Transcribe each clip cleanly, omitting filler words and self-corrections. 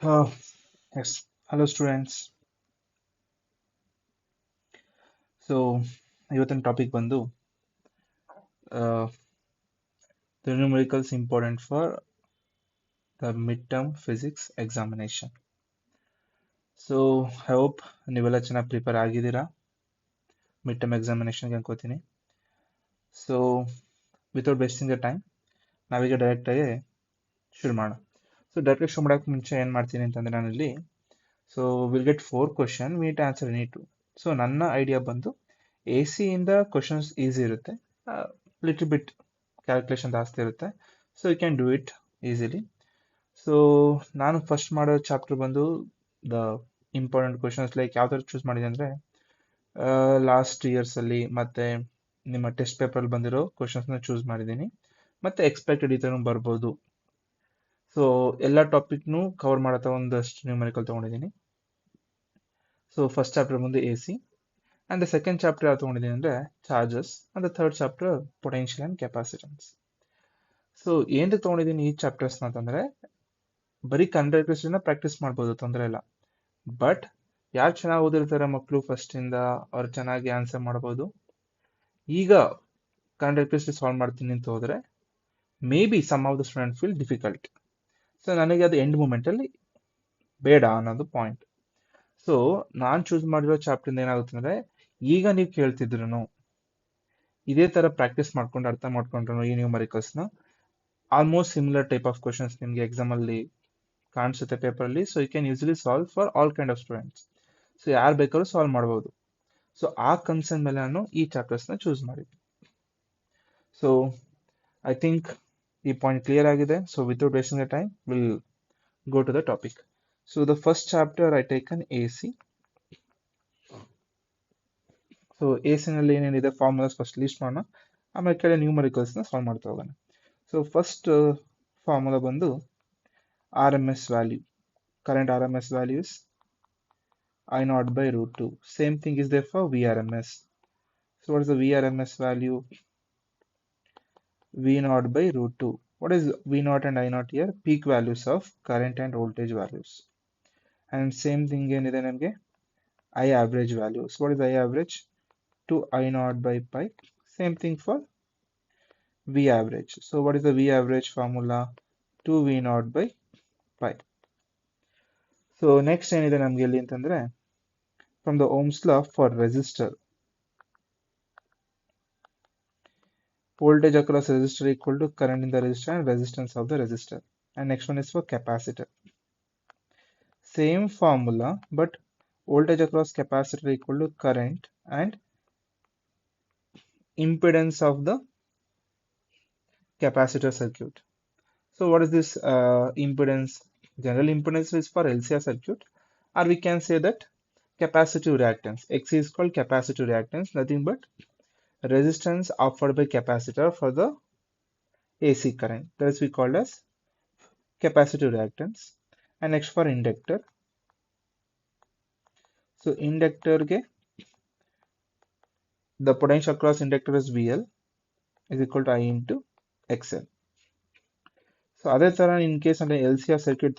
Uh, yes. Hello students. So ಇವತ್ತಿನ topic ಬಂದು uh, the numericals important for the midterm physics examination. So I hope ನೀವೆಲ್ಲ ಚೆನ್ನಾಗಿ prepare ಆಗಿದ್ದೀರಾ mid term ಎಕ್ಸಾಮಿನೇಷನ್ಗೆ ಅನ್ಕೋತೀನಿ. So without wasting the time ನಾವೀಗ ಡೈರೆಕ್ಟಾಗಿ ಶುರು ಮಾಡೋಣ. ಸೊ ಡೈರೆಕ್ಟ್ ಶುರು ಮಾಡೋಕ್ಕೆ ಮುಂಚೆ ಏನು ಮಾಡ್ತೀನಿ ಅಂತಂದರೆ ನಾನಿಲ್ಲಿ so will get 4 question we need to answer any two. So ನನ್ನ ಐಡಿಯಾ ಬಂದು ಎ ಸಿ ಇಂದ ಕ್ವಶನ್ಸ್ ಈಸಿ ಇರುತ್ತೆ, ಲಿಟಲ್ ಬಿಟ್ ಕ್ಯಾಲ್ಕುಲೇಷನ್ ಜಾಸ್ತಿ ಇರುತ್ತೆ, so you can do it easily. So ನಾನು ಫಸ್ಟ್ ಮಾಡೋ ಚಾಪ್ಟರ್ ಬಂದು ದ ಇಂಪಾರ್ಟೆಂಟ್ ಕ್ವಶನ್ಸ್ ಲೈಕ್ ಯಾವ ಥರ ಚೂಸ್ ಮಾಡಿದೆ ಅಂದರೆ ಲಾಸ್ಟ್ ಇಯರ್ಸಲ್ಲಿ ಮತ್ತು ನಿಮ್ಮ ಟೆಸ್ಟ್ ಪೇಪರಲ್ಲಿ ಬಂದಿರೋ ಕ್ವಶನ್ಸ್ನ ಚೂಸ್ ಮಾಡಿದ್ದೀನಿ, ಮತ್ತು ಎಕ್ಸ್ಪೆಕ್ಟೆಡ್ ಈ ಥರ ಬರ್ಬೋದು. ಸೊ ಎಲ್ಲ ಟಾಪಿಕ್ನು ಕವರ್ ಮಾಡೋ ಒಂದಷ್ಟು ನ್ಯೂಮರಿಕಲ್ ತೊಗೊಂಡಿದ್ದೀನಿ. ಸೊ ಫಸ್ಟ್ ಚಾಪ್ಟರ್ ಬಂದು A C, and the second chapter ಯಾವ್ದು ತೊಗೊಂಡಿದ್ದೀನಿ ಅಂದರೆ charges, and the third chapter potential and capacitance. So ಏನಕ್ಕೆ ತೊಗೊಂಡಿದ್ದೀನಿ ಈ ಚಾಪ್ಟರ್ಸ್ನ ಅಂತಂದರೆ ಬರೀ ಕನ್ನಡ ಪ್ರಾಕ್ಟೀಸ್ ಮಾಡ್ಬೋದು, ತೊಂದರೆ ಇಲ್ಲ. ಬಟ್ ಯಾರು ಚೆನ್ನಾಗಿ ಓದಿರ್ತಾರೆ ಮಕ್ಕಳು ಫಸ್ಟಿಂದ ಅವ್ರು ಚೆನ್ನಾಗಿ ಆನ್ಸರ್ ಮಾಡ್ಬೋದು. ಈಗ ಕನ್ನಡ ಸಾಲ್ವ್ ಮಾಡ್ತೀನಿ ಅಂತ ಹೋದರೆ maybe some of the student feel difficult. So ನನಗೆ ಅದು ಎಂಡ್ ಮೂಮೆಂಟಲ್ಲಿ ಬೇಡ ಅನ್ನೋದು ಪಾಯಿಂಟ್. ಸೊ ನಾನು ಚೂಸ್ ಮಾಡಿರೋ ಚಾಪ್ಟರ್ ಏನಾಗುತ್ತೆ ಅಂದರೆ ಈಗ ನೀವು ಕೇಳ್ತಿದ್ರು ಇದೇ ಥರ ಪ್ರಾಕ್ಟೀಸ್ ಮಾಡ್ಕೊಂಡು ಅರ್ಥ ಮಾಡ್ಕೊಂಡ್ರು ಈ ನ್ಯೂಮರಿಕಲ್ಸ್ನ almost similar type of questions ನಿಮಗೆ ಎಕ್ಸಾಮಲ್ಲಿ ಕಾಣಿಸುತ್ತೆ ಪೇಪರಲ್ಲಿ. So you can easily solve for all kind of students. So ಯಾರು ಬೇಕಾದ್ರೂ ಸಾಲ್ವ್ ಮಾಡ್ಬೋದು. ಸೊ ಆ ಕನ್ಸರ್ನ್ ಮೇಲೆ ನಾನು ಈ ಚಾಪ್ಟರ್ಸ್ನ ಚೂಸ್ ಮಾಡಿದ್ದೆ. ಸೊ ಐ ಥಿಂಕ್ ಈ ಪಾಯಿಂಟ್ ಕ್ಲಿಯರ್ ಆಗಿದೆ. So without wasting the time will go to the topic. So the first chapter I taken A C. So A ಸಿನಲ್ಲಿ ಏನೇನಿದೆ ಫಾರ್ಮುಲಾಸ್ ಫಸ್ಟ್ ಲಿಸ್ಟ್ ಮಾಡೋಣ, ಆಮೇಲೆ ಕೆಲ ನ್ಯೂಮರಿಕಲ್ಸ್ನ ಸಾಲ್ವ್ ಮಾಡ್ತಾ ಹೋಗೋಣ. ಸೊ ಫಸ್ಟ್ ಫಾರ್ಮುಲಾ ಬಂದು R M S value, current RMS value is I naught by root 2. Same thing is there for VRMS. So what is the VRMS value? V naught by root 2. What is V naught and I naught here? Peak values of current and voltage values. And same thing in the I average value. So what is I average? 2 I naught by pi. Same thing for V average. So what is the V average formula? 2 V naught by pi. So next ಏನಿದೆ ನಮಗೆ ಇಲ್ಲಿ ಅಂತಂದ್ರೆ from the Ohm's law for resistor, voltage across resistor equal to current in the resistor and resistance of the resistor. And next one is for capacitor. Same formula, but voltage across capacitor equal to current and impedance of the capacitor circuit. So what is this impedance? General impedance is for LCR circuit, or we can say that capacitive reactance. X is called capacitive reactance, nothing but resistance offered by capacitor for the AC current. That is we called as capacitive reactance. And next for inductor. So inductor ge the potential across inductor is VL is equal to I into XL. So other than in case under LCR circuit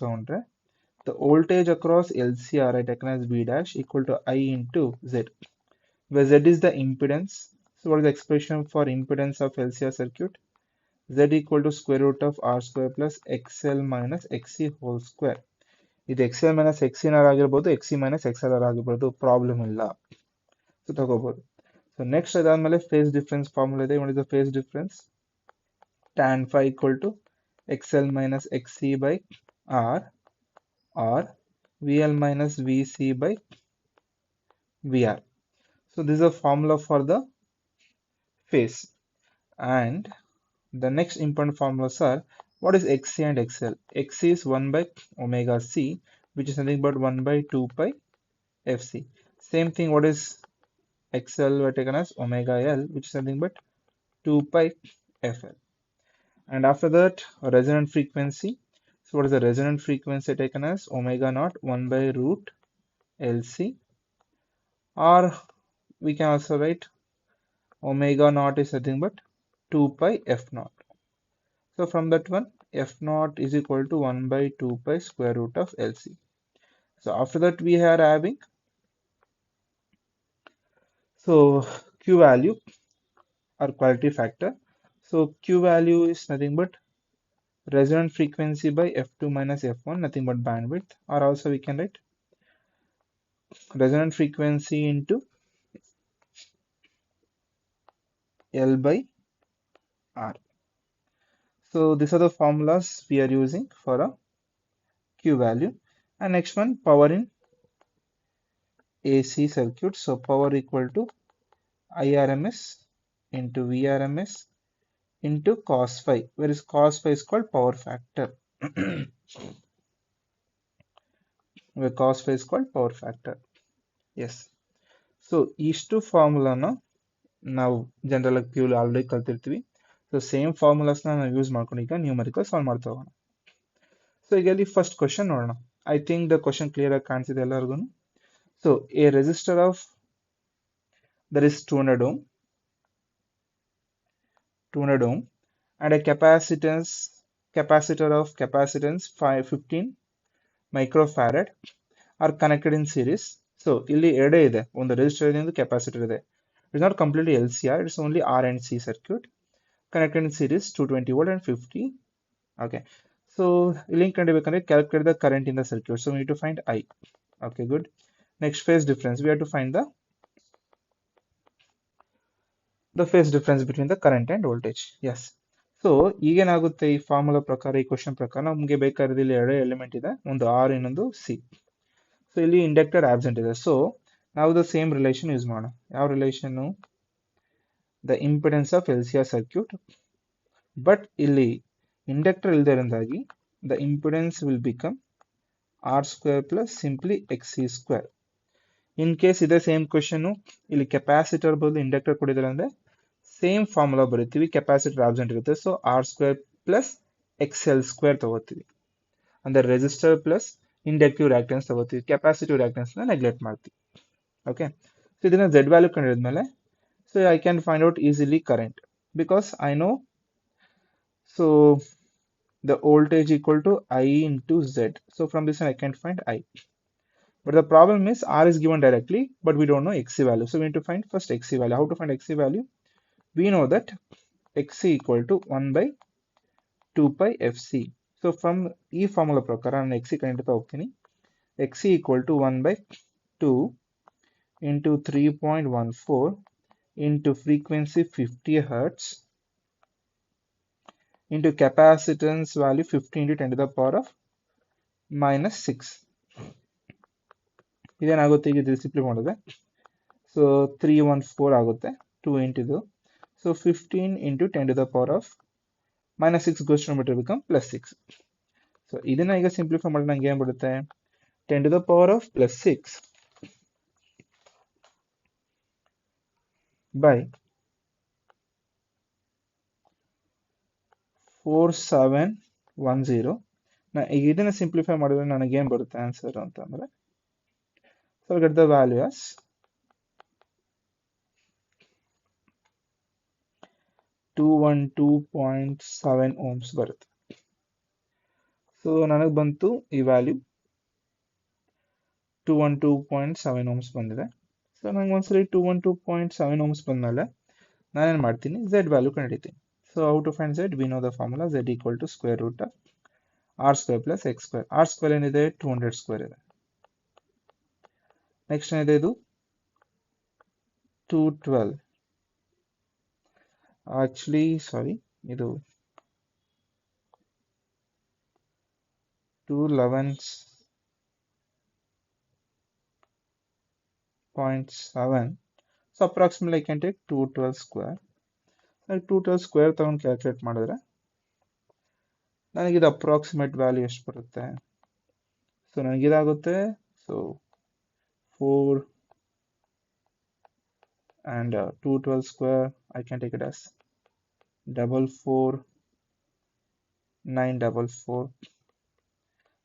the voltage across LCR I taken as V dash equal to I into Z, where Z is the impedance. So what is the expression for impedance of LCR circuit? Z equal to square root of R square plus XL minus XC whole square. ಇದು XL minus XC ಆಗಿರ್ಬೋದು, XC minus XLR ಆಗಿರ್ಬೋದು, problem ಇಲ್ಲ. So ತಗೋಬಹುದು. So next ಅದಾದ್ಮೇಲೆ face difference formula ಇದೆ. what is the phase difference? tan phi equal to XL minus XC by R or VL minus VC by VR. So this is a formula for the phase. And the next important formulas are what is XC and XL? XC is 1 by omega C, which is nothing but 1 by 2 pi FC. Same thing, what is XL were taken as omega L, which is nothing but 2 pi FL. And after that, resonant frequency. So what is the resonant frequency taken as omega naught 1 by root LC, or we can also write omega naught is nothing but 2 pi F naught. So from that one f naught is equal to 1 by 2 pi square root of LC. So after that we are having, so Q value or quality factor. So Q value is nothing but resonant frequency by f2 minus f1, nothing but bandwidth, or also we can write resonant frequency into L by R. So these are the formulas we are using for a Q value. And next one, power in AC circuit. So power equal to IRMS into VRMS into cos phi, whereas cos phi is called power factor. Where cos phi is called power factor. Yes. So ಇಷ್ಟು ಫಾರ್ಮುಲಾನ ನಾವು general ಆಗಿ ಪ್ಯೂಲ್ already ಕಲ್ತಿರ್ತೀವಿ. So same ಫಾರ್ಮುಲಾಸ್ನ ನಾವು use ಮಾಡ್ಕೊಂಡು ಈಗ numerical solve ಮಾಡ್ತಾ ಹೋಗೋಣ. So ಈಗ ಇಲ್ಲಿ ಫಸ್ಟ್ ಕ್ವಶನ್ ನೋಡೋಣ. I think the question clear ಆಗಿ ಕಾಣಿಸಿದೆ ಎಲ್ಲರಿಗೂ. So A resistor of there is 200 ohm and a capacitor of capacitance 15 microfarad are connected in series. So ಇಲ್ಲಿ ಎರಡೇ ಇದೆ, ಒಂದು ರೆಸಿಸ್ಟರ್ ಇದೆ, ಒಂದು ಕೆಪಾಸಿಟರ್ ಇದೆ. It's not completely LCR, it's only R and C circuit connected in series 220 volt and 50. Okay, so link ಕಂಡಿಬೇಕಂದ್ರೆ calculate the current in the circuit. So we need to find I. Okay, good. Next phase difference, we have to find the phase difference between the current and voltage. Yes. So ಈಗೇನಾಗುತ್ತೆ, ಈ formula ಪ್ರಕಾರ, ಈ question ಪ್ರಕಾರ ನಮಗೆ ಬೇಕಾದ್ರೆ ಇಲ್ಲಿ ಎರಡು element ಇದೆ, ಒಂದು ಆರ್ ಇನ್ನೊಂದು ಸಿ. ಸೊ ಇಲ್ಲಿ ಇಂಡಕ್ಟರ್ ಆಬ್ಸೆಂಟ್ ಇದೆ. ಸೊ ನಾವು ದ ಸೇಮ್ ರಿಲೇಷನ್ ಯೂಸ್ ಮಾಡೋಣ. ಯಾವ relation? The impedance of L C R circuit. But ಇಲ್ಲಿ ಇಂಡಕ್ಟರ್ ಇಲ್ದಿರೋದಾಗಿ the impedance will become R square plus simply X C square. In case ಇದೇ same question ಇಲ್ಲಿ capacitor ಬದಲು inductor ಕೊಟ್ಟಿದ್ದಾರೆ ಅಂದ್ರೆ same formula ಬರೀತೀವಿ, ಕೆಪಾಸಿಟರ್ ಆಬ್ಸೆಂಟ್ ಇರುತ್ತೆ. So R square plus X L square ತಗೋತೀವಿ, ಅಂದ್ರೆ ರೆಸಿಸ್ಟರ್ ಪ್ಲಸ್ ಇಂಡಕ್ಟಿವ್ ರಿಯಾಕ್ಟೆನ್ಸ್ ತಗೋತೀವಿ, ಕೆಪಾಸಿಟಿವ್ ರಿಯಾಕ್ಟೆನ್ಸ್ ನ ನೆಗ್ಲೆಕ್ಟ್ ಮಾಡ್ತೀವಿ. ಓಕೆ, ಸೊ ಇದನ್ನ ಝೆಡ್ ವ್ಯಾಲ್ಯೂ ಕಂಡಿದ್ಮೇಲೆ, so I can find out easily current because I know. So the voltage equal to I into Z. So from this one I can find I. But the problem is R is given directly, but we don't know XC value. So we need to find first XC value. How to find XC value? We know that XC equal to 1 by 2 pi FC. So from E formula ಪ್ರಕಾರ ನಾನು XC ಕಂಡುಹಿಡಿತಾ ಹೋಗ್ತೀನಿ. XC equal to 1 by 2 into 3.14 into frequency 50 Hertz into capacitance value 50 into 10 to the power of minus 6. ಇದೇನಾಗುತ್ತೆ ಈಗ ಡಿಸಿಪ್ಲಿ ಮಾಡಿದ್ರೆ, so 314 ಆಗುತ್ತೆ, 2 ಇಂಟಿದು. So 15 into 10 to the power of minus 6 goes to meter become plus 6. So ಇದನ್ನ ಈಗ simplify ಮಾಡಿದ್ರೆ ನಂಗೆ ಏನ್ ಬರುತ್ತೆ, 10 to the power of plus 6 by 4710. ಈಗ ಇದನ್ನ ಸಿಂಪ್ಲಿಫೈ ಮಾಡಿದ್ರೆ ನನಗೆ ಏನ್ ಬರುತ್ತೆ ಆನ್ಸರ್ ಅಂತಂದ್ರೆ, so I'll get the value as 212.7 ohms ಬರುತ್ತೆ. ಸೊ ನನಗೆ ಬಂತು ಈ ವ್ಯಾಲ್ಯೂ 212.7 ohms ಬಂದಿದೆ. ಸೊ ನಂಗೆ ಒಂದ್ಸರಿ 212.7 ohms ಬಂದ್ಮೇಲೆ ನಾನೇನ್ ಮಾಡ್ತೀನಿ, Z ವ್ಯಾಲ್ಯೂ ಕಂಡಿಡ್ತೀನಿ. So how to find Z? We know the formula Z equal to square root of R square plus X square. R square ಏನಿದೆ, 200 ಸ್ಕ್ವೇರ್ ಇದೆ. ನೆಕ್ಸ್ಟ್ ಏನಿದೆ, ಇದು 212, ಆಕ್ಚುಲಿ ಸಾರಿ, ಇದು 211.7. So approximately I can take 212 square. 212 square ತಗೊಂಡು calculate ಮಾಡಿದ್ರೆ ನನಗಿದು approximate value ಎಷ್ಟು ಬರುತ್ತೆ. ಸೊ ನನಗಿದಾಗುತ್ತೆ, so 4 and 212 square I can take it as 44944.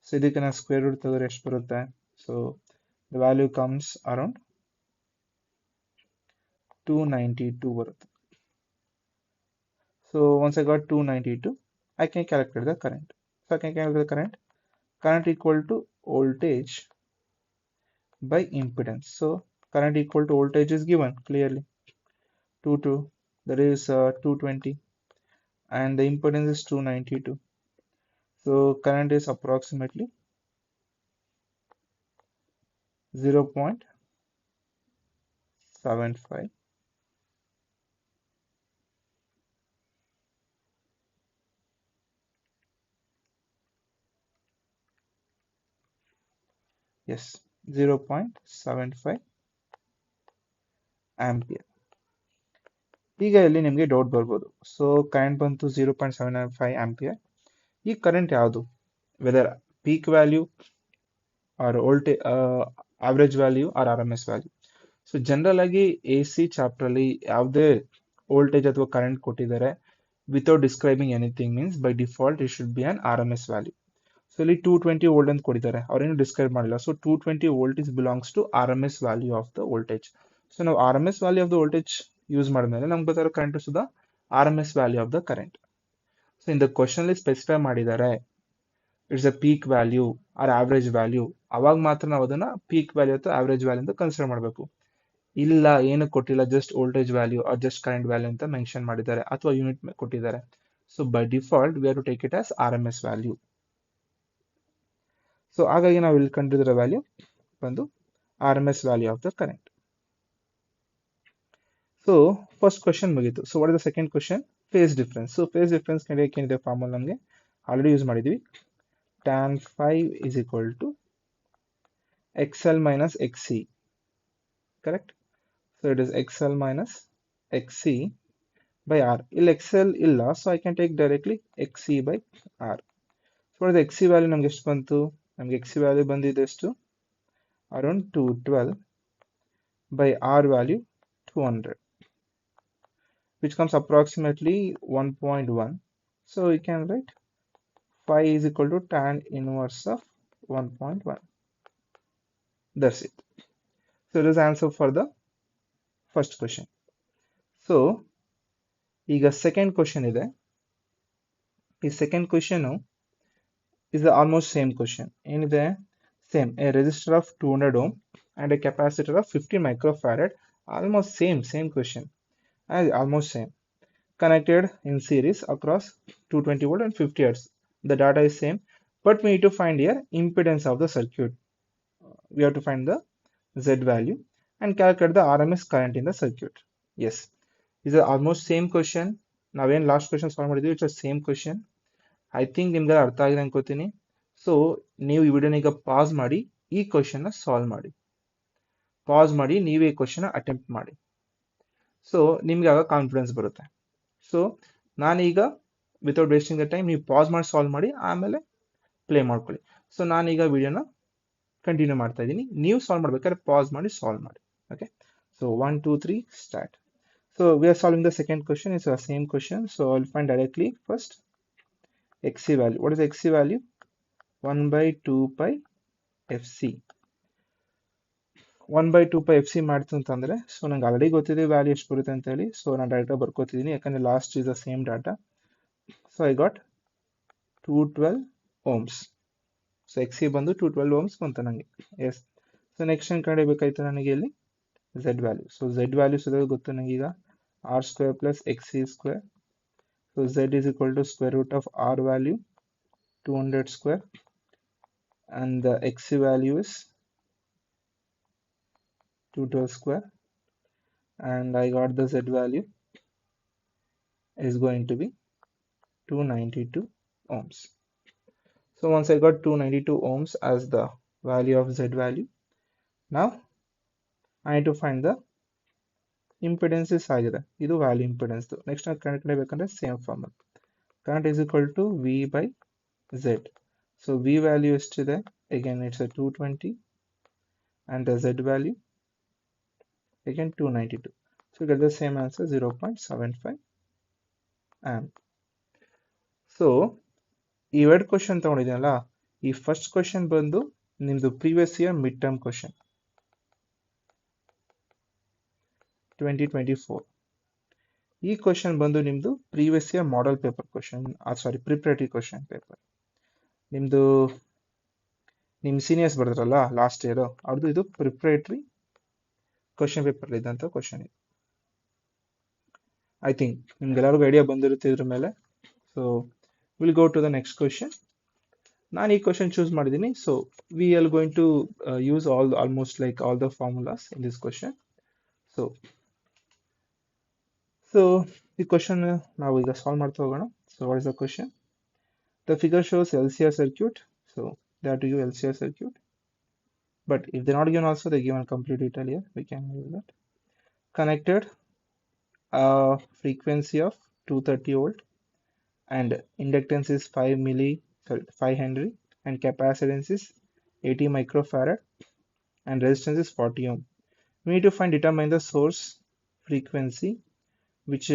So ಇದಕ್ಕೆ ನಾನು ಸ್ಕ್ವೇರ್ ರೂಟ್ ತೆಗೆದ್ರೆ ಎಷ್ಟು ಬರುತ್ತೆ, so the value comes around 292 ಬರುತ್ತೆ. So once I got 292, I can calculate the current. So I can calculate the current. Current equal to voltage by impedance. So current equal to voltage is given clearly. 2 that is 220, and the impedance is 292. So current is approximately 0.75. Yes, 0.75 ampere. ಈಗ ಇಲ್ಲಿ ನಿಮಗೆ doubt ಬರ್ಬೋದು. So current ಬಂತು 0.75 ampere. ಈ current ಯಾವುದು, whether peak value or voltage, average value or R M S value. So general ಆಗಿ A C chapter ಅಲ್ಲಿ ಯಾವುದೇ ವೋಲ್ಟೇಜ್ ಅಥವಾ ಕರೆಂಟ್ ಕೊಟ್ಟಿದ್ದಾರೆ without describing anything means by default it should be an R M S value. So ಇಲ್ಲಿ 220 volt ಅಂತ ಕೊಟ್ಟಿದ್ದಾರೆ, ಅವ್ರೇನು describe ಮಾಡಿಲ್ಲ. So 220 volt is belongs to R M S value of the voltage. So ನಾವು R M S value of the voltage use ಮಾಡಿದ್ಮೇಲೆ ನಮ್ಗೆ ಗೊತ್ತಿರೋ current ಸುಧಾ R M S value of the current. So in the question ಅಲ್ಲಿ specify ಮಾಡಿದ್ದಾರೆ it's a peak value or average value, ಅವಾಗ ಮಾತ್ರ ನಾವು ಅದನ್ನ ಪೀಕ್ ವ್ಯಾಲ್ಯೂ ಅಥವಾ ಆವರೇಜ್ ವ್ಯಾಲ್ಯೂ ಅಂತ ಕನ್ಸಿಡರ್ ಮಾಡಬೇಕು. ಇಲ್ಲ ಏನು ಕೊಟ್ಟಿಲ್ಲ, just voltage value or just current value ಅಂತ ಮೆನ್ಷನ್ ಮಾಡಿದ್ದಾರೆ ಅಥವಾ ಯೂನಿಟ್ ಕೊಟ್ಟಿದ್ದಾರೆ. So by default we have to take it as R M S value. So ಹಾಗಾಗಿ ನಾವು ಇಲ್ಲಿ ಕಂಡಿರೋ ವ್ಯಾಲ್ಯೂ ಬಂದು R M S value of the current. So first question ಮುಗೀತು. So what is the second question, phase difference. So phase difference ಕಂಡಿಡಿಯಕ್ಕೆ ಏನಿದೆ formula ನಮಗೆ already use ಮಾಡಿದ್ವಿ. tan phi is equal to xl minus xc, correct? So it is xl minus xc by r. ಇಲ್ಲಿ xl ಇಲ್ಲ, so I can take directly xc by r. So what is the xc value ನಮ್ಗೆ ಎಷ್ಟು ಬಂತು, ನಮ್ಗೆ xc value ಬಂದಿದೆ ಎಷ್ಟು, around 212 by r value 200, which comes approximately 1.1. So we can write phi is equal to tan inverse of 1.1. That's it. So it is answer for the first question. So ಈಗ second question ಇದೆ. ಈ second question is almost same question. ಏನಿದೆ, same, a resistor of 200 ohm and a capacitor of 50 microfarad, almost same question, almost same, connected in series across 220 volt and 50 hertz. The data is same, but we need to find here impedance of the circuit. We have to find the Z value and calculate the RMS current in the circuit. Yes, this is almost same question. ನಾವೇನು last question solve ಮಾಡಿದ್ವಿ, it's same question. I think ನಿಮ್ಗೆ ಅರ್ಥ ಆಗಿದೆ ಅನ್ಕೋತೀನಿ. So ನೀವು ಈ ವಿಡಿಯೋನ ಈಗ ಪಾಸ್ ಮಾಡಿ ಈ ಕ್ವಶನ್ ಸಾಲ್ವ್ ಮಾಡಿ, ಪಾಸ್ ಮಾಡಿ ನೀವೇ ಈ ಕ್ವಶನ್ ಅಟೆಂಪ್ಟ್ ಮಾಡಿ. ಸೊ ನಿಮ್ಗೆ ಆಗ ಕಾನ್ಫಿಡೆನ್ಸ್ ಬರುತ್ತೆ. ಸೊ ನಾನೀಗ ವಿತೌಟ್ ವೇಸ್ಟಿಂಗ್ ದ ಟೈಮ್ ನೀವು ಪಾಸ್ ಮಾಡಿ ಸಾಲ್ವ್ ಮಾಡಿ ಆಮೇಲೆ ಪ್ಲೇ ಮಾಡ್ಕೊಳ್ಳಿ. ಸೊ ನಾನೀಗ ವಿಡಿಯೋನ ಕಂಟಿನ್ಯೂ ಮಾಡ್ತಾ ಇದ್ದೀನಿ, ನೀವು ಸಾಲ್ವ್ ಮಾಡ್ಬೇಕಾದ್ರೆ ಪಾಸ್ ಮಾಡಿ ಸಾಲ್ವ್ ಮಾಡಿ. Okay, so 1 2 3 start. So we are solving the second question. It's the same question. So I'll find directly first xc value. What is the xc value? 1 by 2 pi fc. 1 by 2 pi fc ಮಾಡ್ತು ಅಂತಂದ್ರೆ, so ನಂಗೆ already ಗೊತ್ತಿದೆ value ಎಷ್ಟು ಬರುತ್ತೆ ಅಂತ ಹೇಳಿ. So ನಾನು direct ಬರ್ಕೋತಿದ್ದೀನಿ, ಯಾಕಂದ್ರೆ last is the same data. So I got 212 ohms. So xc ಬಂದು 212 ohms ಬಂತು ನನಗೆ. ಎಸ್, ಸೊ ನೆಕ್ಸ್ಟ್ ಏನು ಕಂಡುಹಿಡಿಯಬೇಕಾಯ್ತು ನನಗೆ ಇಲ್ಲಿ z value. So z value ಸುದ ಗೊತ್ತು ನನಗೆ ಈಗ r square plus xc square. So z is equal to square root of r value 200 square and the xc value is 212 square, and I got the z value is going to be 292 ohms. So once I got 292 ohms as the value of z value, now I need to find the impedance is ಆಗಿದೆ, ಇದು value impedance. Next ನಾವು ಕಂಡುಹಿಡಿಯಬೇಕಂದ್ರೆ same formula, current is equal to V by Z. So V value ಎಷ್ಟಿದೆ, again it's 220 and the z value again 292. So you get the same answer, 0.75 amp. So ಈ ಎರಡು question ತಗೊಂಡಿದ್ದೀನಲ್ಲ, ಈ first question ಬಂದು ನಿಮ್ದು previous year mid term question 2024. ಈ question ಬಂದು ನಿಮ್ದು previous year model paper question, sorry preparatory question paper. ನಿಮ್ದು ನಿಮ್ ಸೀನಿಯರ್ಸ್ ಬರ್ತಾರಲ್ಲ ಲಾಸ್ಟ್ ಇಯರ್ ಅವ್ರದ್ದು ಇದು ಪ್ರಿಪರೇಟರಿ ಕ್ವಶನ್ ಪೇಪರ್ ಇದ್ದಂತ ಕ್ವಶನ್ ಇದು. ಐ ಥಿಂಕ್ ನಿಮ್ಗೆಲ್ಲರಿಗೂ ಐಡಿಯಾ ಬಂದಿರುತ್ತೆ ಇದ್ರ ಮೇಲೆ. So will go to the next question. ನಾನು ಈ ಕ್ವಶನ್ ಚೂಸ್ ಮಾಡಿದ್ದೀನಿ. So we are going to use almost like all the formulas in this question. So ಈ ಕ್ವಶನ್ ನಾವು ಈಗ ಸಾಲ್ವ್ ಮಾಡ್ತಾ ಹೋಗೋಣ. So what is the question? The figure shows LCR circuit. So they have to give LCR circuit. But if they're not given also, they given complete detail here. We can use that. Connected frequency of 230 volt and inductance is 5 Henry and capacitance is 80 microfarad and resistance is 40 ohm. We need to determine the source frequency which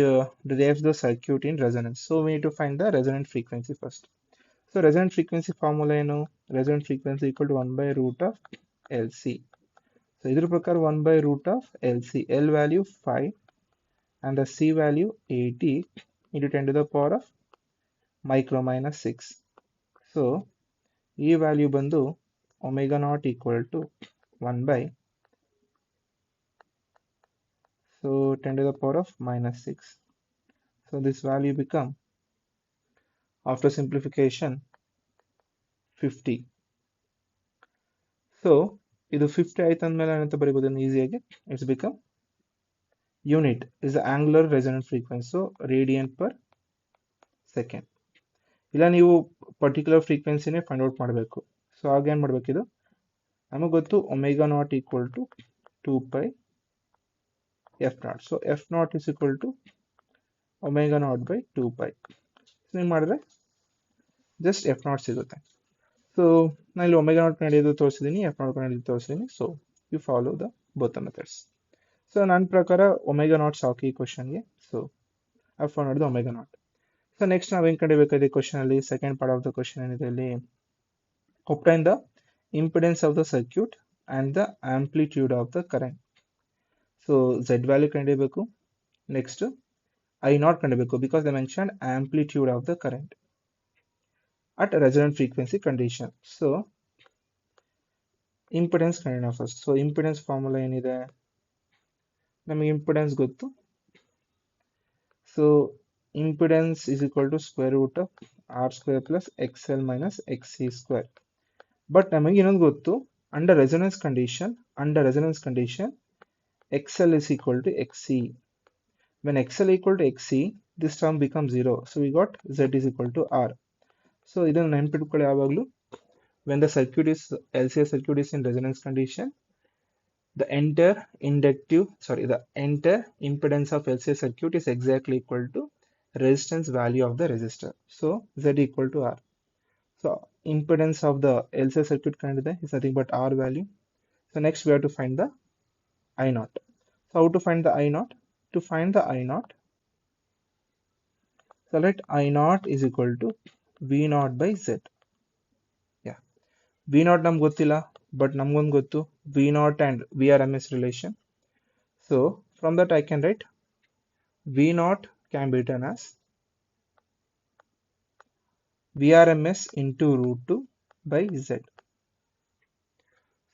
derives the circuit in resonance. So we need to find the resonant frequency first. So resonant frequency formula resonant frequency equal to 1 by root of LC. So idhar prakar 1 by root of LC. L value 5 and the C value 80 into 10 to the power of micro minus 6. So E value bandu omega naught equal to 1 by 10 to the power of minus 6. So this value become, after simplification, 50. So ಇದು 50 ಆಯ್ತು ಅಂದಮೇಲೆ ಏನಂತ ಬರೀಬಹುದು ಈಸಿಯಾಗಿ? It's become unit is the angular resonant frequency. So radian per second. ಇಲ್ಲ ನೀವು particular ಫ್ರೀಕ್ವೆನ್ಸಿನೇ find out ಮಾಡಬೇಕು. ಸೊ ಆಗ ಏನು ಮಾಡಬೇಕಿದು? ನಮಗೆ ಗೊತ್ತು omega naught equal to 2 pi f naught. So f naught is equal to omega naught by 2 pi. ನೀವು ಮಾಡಿದ್ರೆ ಜಸ್ಟ್ ಎಫ್ ನಾಟ್ ಸಿಗುತ್ತೆ. ಸೊ ನಾನು ಇಲ್ಲಿ ಒಮೆಗಾ ನಾಟ್ ನಡೆಯೋದು ತೋರಿಸಿದ್ದೀನಿ, ಎಫ್ ನಾಟ್ ನಡೆಯೋದು ತೋರಿಸಿದ್ದೀನಿ. So you follow the both methods. So ನನ್ನ ಪ್ರಕಾರ ಒಮೆಗಾ ನಾಟ್ ಸಾಕು ಈ ಕ್ವಶನ್ಗೆ. ಸೊ ಎಫ್ ನಾಟ್ ನಡೆದು ಒಮೆಗಾ ನಾಟ್. ಸೊ ನೆಕ್ಸ್ಟ್ ನಾವು ಹೆಂಗೆ ಕಂಡಿಬೇಕಾಗಿದೆ ಕ್ವಶನ್ ಅಲ್ಲಿ? Second part of the question ಏನಿದೆ ಇಲ್ಲಿ, obtain the impedance of the circuit and the amplitude of the current. So Z value ಕಂಡಿಬೇಕು. ನೆಕ್ಸ್ಟ್ I naught ಕಂಡಿಬೇಕು because they mentioned amplitude of the current at resonant frequency condition. So impedance ಕಂಡಿನ first. So impedance formula ಏನಿದೆ? ನಮಗೆ impedance ಗೊತ್ತು. So impedance is equal to square root of r square plus xl minus xc square. But ನಮಗೆ ಇನ್ನೊಂದು ಗೊತ್ತು, under resonance condition xl is equal to xc. When xl equal to xc, this term becomes 0. So we got z is equal to r. So ಇದನ್ನು ನೆನಪಿಟ್ಕೊಳ್ಳಿ ಯಾವಾಗಲೂ. When the LCR circuit is in resonance condition, the entire impedance of LCR circuit is exactly equal to resistance value of the resistor. So Z equal to R. So impedance of the LCR circuit is nothing but R value. So next we have to find the I naught. So how to find the I naught? To find the I naught, so let I naught is equal to V naught by Z. Yeah, V naught ನಮ್ಗೆ ಗೊತ್ತಿಲ್ಲ, but ನಮ್ಗೊಂದು ಗೊತ್ತು V naught and VRMS relation. So from that I can write V naught can be written as VRMS into root 2 by Z.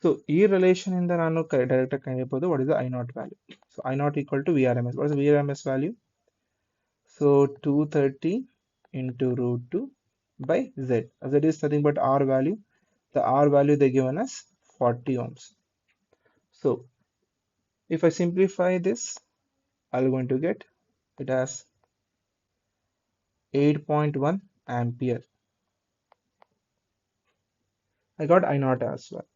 So ಈ relation ಇಂದ ನಾನು direct ಆಗಿ ಕಂಡುಹಿಡಿಯಬಹುದು what is the I naught value. So I naught equal to VRMS. What is the VRMS value? So 230 into root 2 by Z. Z is nothing but R value. The R value they given us 40 ohms. So if I simplify this, I'm going to get it as 8.1 ampere. I got I naught as well.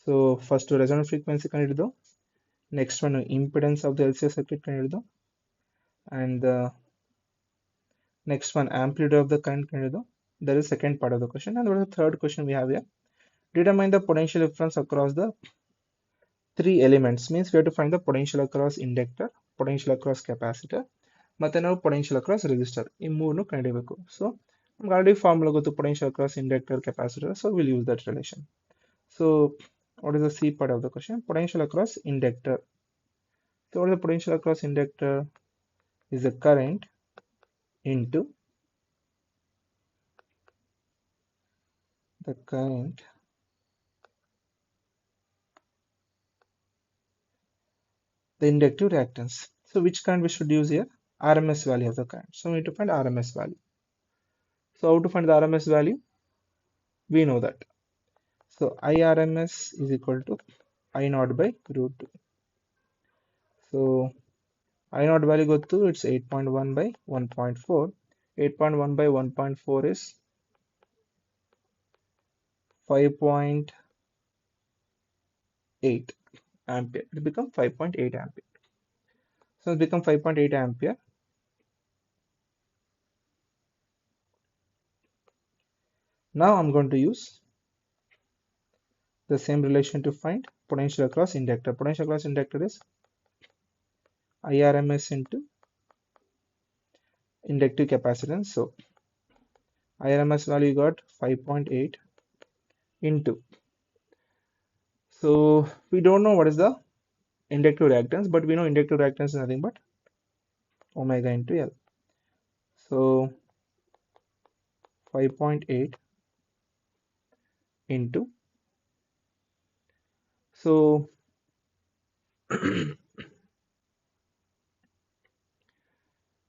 So first resonant frequency ಕಂಡುಹಿಡಿದು, next one impedance of the LCR circuit ಕಂಡುಹಿಡಿದು, and the next one amplitude of the current ಕಂಡುಹಿಡಿದು. That is second part of the question. And what is the third question we have here? Determine the potential difference across the three elements. Means we have to find the potential across inductor, potential across capacitor, ಮತ್ತೆ ನಾವು potential across resistor. ಈ ಮೂರನ್ನು ಕಂಡುಹಿಡಿಯಬೇಕು. So ನಮ್ಗೆ already formula ಗೊತ್ತು, potential across inductor, capacitor. So we'll use that relation. So what is the C part of the question? Potential across inductor. So what is the potential across inductor? is the current into the current the inductive reactance. So which current we should use here? RMS value of the current. So we need to find RMS value. So how to find the RMS value? We know that. So IRMS is equal to I naught by root 2. So I naught value go to it's 8.1 by 1.4. 8.1 by 1.4 is 5.8 ampere. It become 5.8 ampere. So it become 5.8 ampere. Now I'm going to use the same relation to find potential across inductor. Potential across inductor is IRMS into inductive capacitance. So IRMS value got 5.8 into. So we don't know what is the inductive reactance, but we know inductive reactance is nothing but omega into L. So 5.8 into. So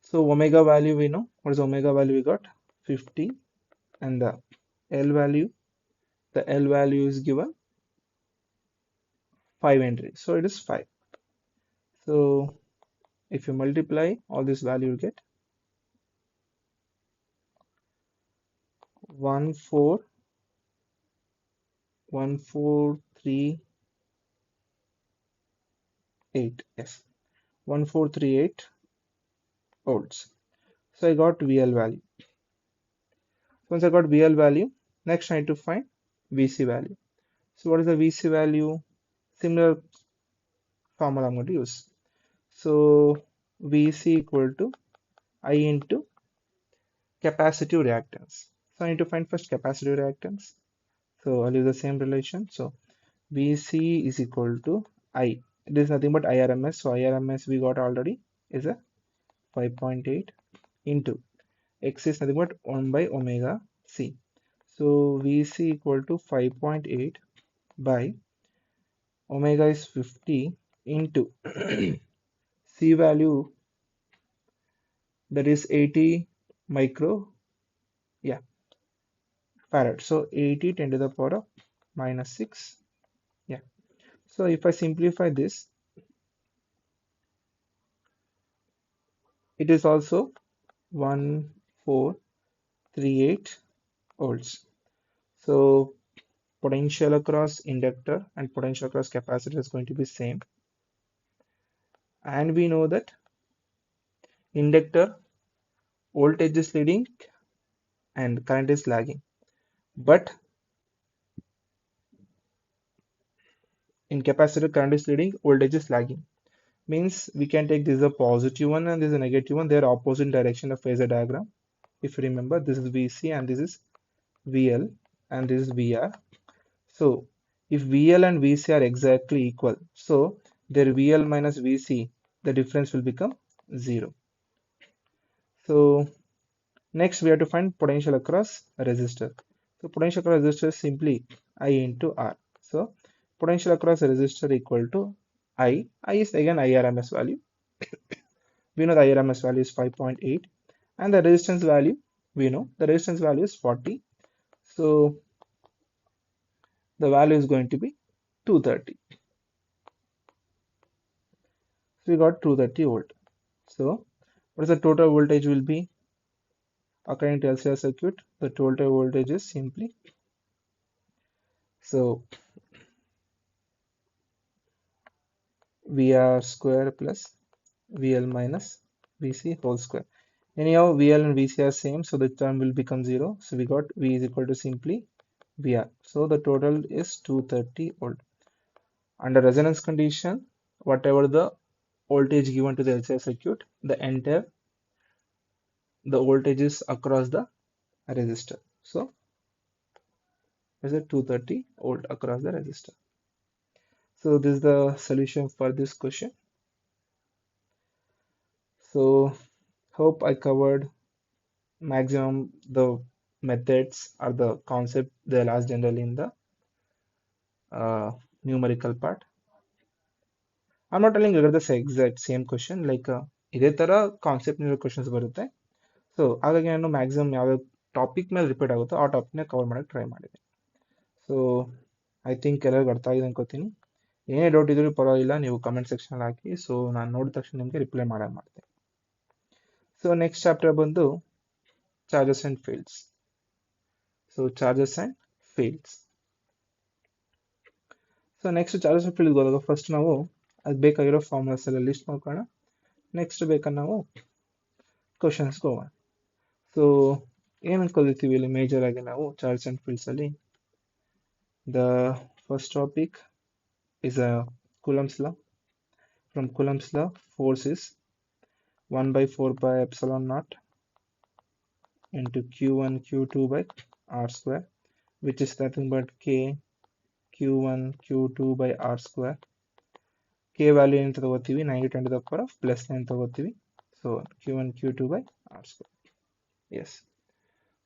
so omega value we know. What is omega value we got? 50, and the L value is given 5 Henry. So it is 5. So if you multiply all this value, you get 1438. Yes, 1438 volts. So I got VL value. Once I got VL value, next I need to find VC value. So what is the VC value? Similar formula I'm going to use. So VC equal to I into capacitive reactance. So I need to find first capacitive reactance. So I'll use the same relation. So VC is equal to I. It is nothing but IRMS. So IRMS we got already is a 5.8 into X is nothing but 1 by omega C. So VC equal to 5.8 by omega is 50 into C value, that is 80 micro, yeah, farad. So 80 10 to the power of minus 6. Yeah. So if I simplify this, it is also 1438 volts. So potential across inductor and potential across capacitor is going to be same. And we know that inductor voltage is leading and current is lagging. But in capacitor, current is leading, voltage is lagging. Means we can take this is a positive one and this is a negative one. They are opposite direction of phasor diagram. If you remember, this is VC and this is VL and this is VR. So if VL and VC are exactly equal, so their VL minus VC, the difference will become 0. So next we have to find potential across a resistor. So potential across resistor is simply I into R. So potential across a resistor equal to I. I is again IRMS value. We know the IRMS value is 5.8 and the resistance value, we know the resistance value is 40. So the value is going to be 230. So we got 230 volt. So what is the total voltage will be according to LCR circuit? The total voltage is simply, so VR square plus VL minus VC whole square. Anyhow, VL and VC are same, so the term will become 0. So we got V is equal to simply VR. So the total is 230 volt. Under resonance condition, whatever the voltage given to the LCR circuit, the voltage is across the resistor. So is a 230 volt across the resistor. So this is the solution for this question. So Hope I covered maximum the methods or the concept they'll ask generally in the uh, numerical part. I'm not telling you the exact same question, like ಇದೇ ತರ concept questions ಬರುತ್ತೆ. So ಹಾಗಾಗಿ ನಾನು maximum ಯಾವ topic ಮೇಲೆ repeat ಆಗುತ್ತೋ ಆ ಟಾಪಿಕ್ನ cover ಮಾಡಕ್ಕೆ ಟ್ರೈ ಮಾಡಿದೆ. ಸೊ ಐ ಥಿಂಕ್ ಎಲ್ಲರಿಗೂ ಅರ್ಥ ಆಗಿದೆ ಅನ್ಕೋತೀನಿ. ಏನೇ ಡೌಟ್ ಇದ್ರೂ ಪರವಾಗಿಲ್ಲ, ನೀವು ಕಮೆಂಟ್ ಸೆಕ್ಷನ್ ಹಾಕಿ. ಸೊ ನಾನು ನೋಡಿದ ತಕ್ಷಣ ನಿಮಗೆ ರಿಪ್ಲೈ ಮಾಡ್ತೀನಿ. ಸೊ ನೆಕ್ಸ್ಟ್ ಚಾಪ್ಟರ್ ಬಂದು charges and fields. So charges and fields. So next charges and field ಹೋದಾಗ ಫಸ್ಟ್ ನಾವು ಅದು ಬೇಕಾಗಿರೋ ಫಾರ್ಮುಲಾಸ್ ಎಲ್ಲ ಲಿಸ್ಟ್ ಮಾಡ್ಕೊಳ್ಳೋಣ. ನೆಕ್ಸ್ಟ್ ಬೇಕಾದ್ರೆ ನಾವು ಕ್ವಶನ್ಸ್ಗೆ ಹೋಗೋಣ. ಸೊ ಏನು ಕಲಿತೀವಿ ಇಲ್ಲಿ ಮೇಜರ್ ಆಗಿ ನಾವು ಚಾರ್ಜಸ್ ಅಂಡ್ ಫೀಲ್ಡ್ಸ್ ಅಲ್ಲಿ? The first topic is a Coulomb's law. From Coulomb's law, force is 1 by 4 pi epsilon naught into Q1 Q2 by R square, which is nothing but K Q1 Q2 by R square. K value ಏನು ತಗೋತೀವಿ 90 10 to the power of plus 9 ತಗೋತೀವಿ. So Q1 Q2 by R square. Yes.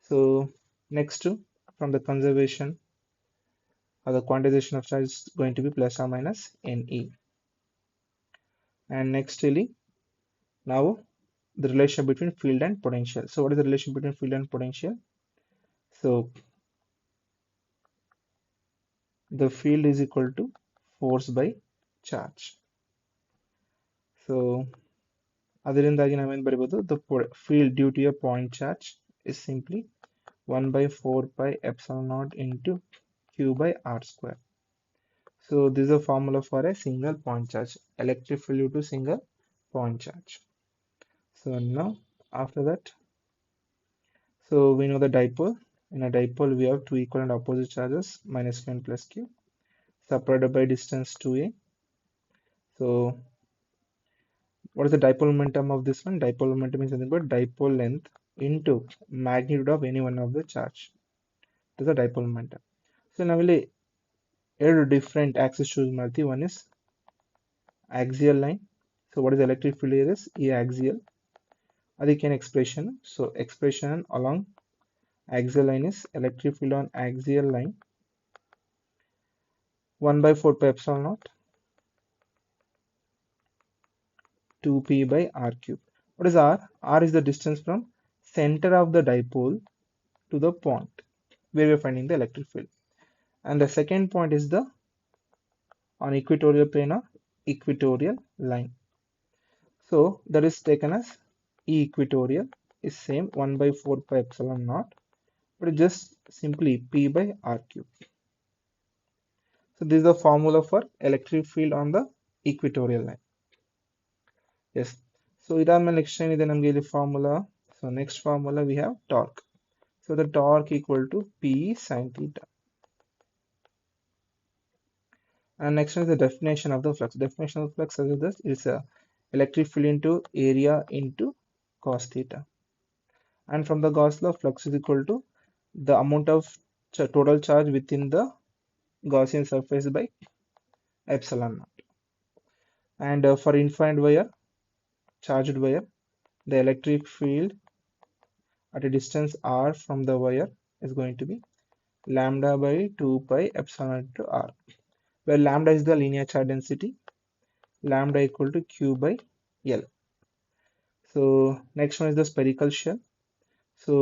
So next, from the conservation or the quantization of charge is going to be plus or minus NE. And next really now the relation between field and potential. So what is the relation between field and potential? So the field is equal to force by charge. So ಅದರಿಂದಾಗಿ ನಾವೇನು ಬರೀಬಹುದು, the field due to a point charge is simply 1 by 4 pi epsilon naught into Q by R square. So this is a formula for a single point charge, electric field due to single point charge. So now after that, so we know the dipole. In a dipole we have two equal and opposite charges, minus q and plus q, separated by distance 2a. So what is the dipole momentum of this one? Dipole momentum is nothing but dipole length into magnitude of any one of the charge. This is the dipole momentum. So now we have different axes choose ಮಾಡ್ತೀವಿ. One is axial line. So what is the electric field here is E axial. ಅದಕ್ಕೇನು expression? So expression along axial line is electric field on axial line 1 by 4 pi epsilon naught 2p by r cube. What is r? R is the distance from center of the dipole to the point where we are finding the electric field. And the second point is the on equatorial plane or equatorial line. So that is taken as E equatorial is same 1 by 4 pi epsilon naught, but just simply p by r cube. So this is the formula for electric field on the equatorial line. Yes. So ಇದಾದ್ಮೇಲೆ next ಏನಿದೆ ನಮಗೆ ಇಲ್ಲಿ formula. So next formula we have torque. So the torque equal to P sin theta. And next is the definition of the flux. Definition of the flux is this: it's a electric field into area into cos theta. And from the Gauss law, flux is equal to the amount of total charge within the Gaussian surface by epsilon naught. And for infinite wire, charged wire, the electric field at a distance r from the wire is going to be lambda by 2 pi epsilon to r, where lambda is the linear charge density, lambda equal to q by L. So next one is the spherical shell. So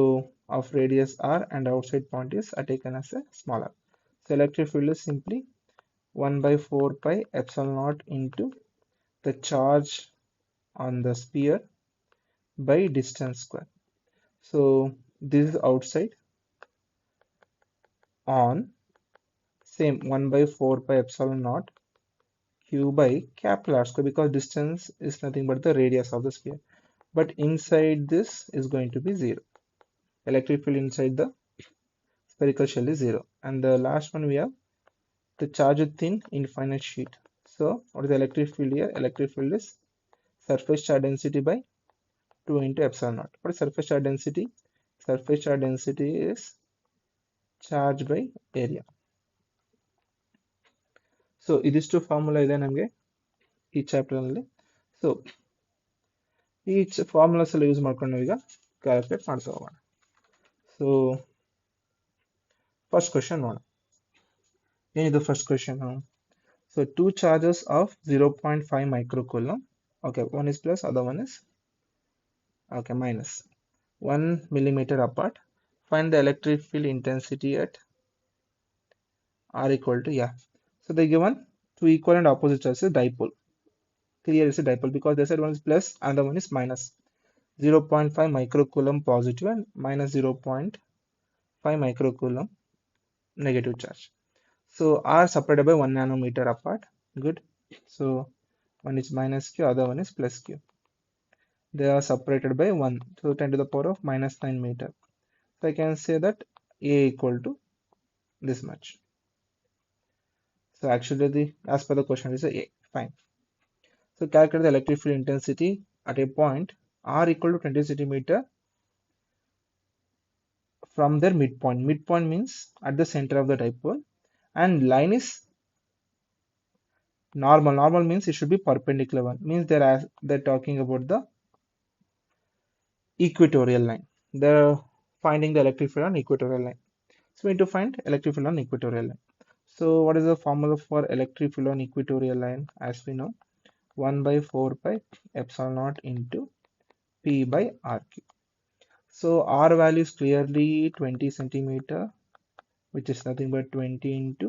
of radius r and outside point is are taken as a smaller. So electric field is simply 1 by 4 pi epsilon naught into the charge on the sphere by distance square. So this is outside, on same 1 by 4 pi epsilon naught q by capital R square, because distance is nothing but the radius of the sphere. But inside this is going to be 0. Electric field inside the spherical shell is 0. And the last one we have the charge thin infinite sheet. So what is the electric field here? Electric field is surface charge density by 2 into epsilon naught. What is surface charge density? Surface charge density is charge by area. So ಇದಿಷ್ಟು formula ಇದೆ ನಮಗೆ ಈ chapter ಅಲ್ಲಿ. So Each formulas use ಮಾಡ್ಕೊಂಡು ಈಗ calculate ಮಾಡ್ತಾ ಹೋಗೋಣ. So first question ನೋಡೋಣ. ಏನಿದು first question? So two charges of 0.5 microcoulomb. Okay, one is plus, other one is okay minus. 1 millimeter apart. Find the electric field intensity at R equal to, yeah. So they given two equal and opposite charges dipole. Clear it's a dipole because they said one is plus and the one is minus. 0.5 microcoulomb positive and minus 0.5 microcoulomb negative charge. So are separated by 1 nanometer apart. Good. So one is minus q, other one is plus q. They are separated by 1. So 10 to the power of minus 9 meter. So I can say that A equal to this much. So actually as per the question is A. Fine. So calculate the electric field intensity at a point R equal to 20 centimeter from their midpoint. Midpoint means at the center of the dipole, and line is normal. Normal means it should be perpendicular one. Means they're talking about the equatorial line. They're finding the electric field on equatorial line. So we need to find electric field on equatorial line. So what is the formula for electric field on equatorial line? As we know, 1 by 4 pi epsilon naught into P by R cube. So R value is clearly 20 centimeter, which is nothing but 20 into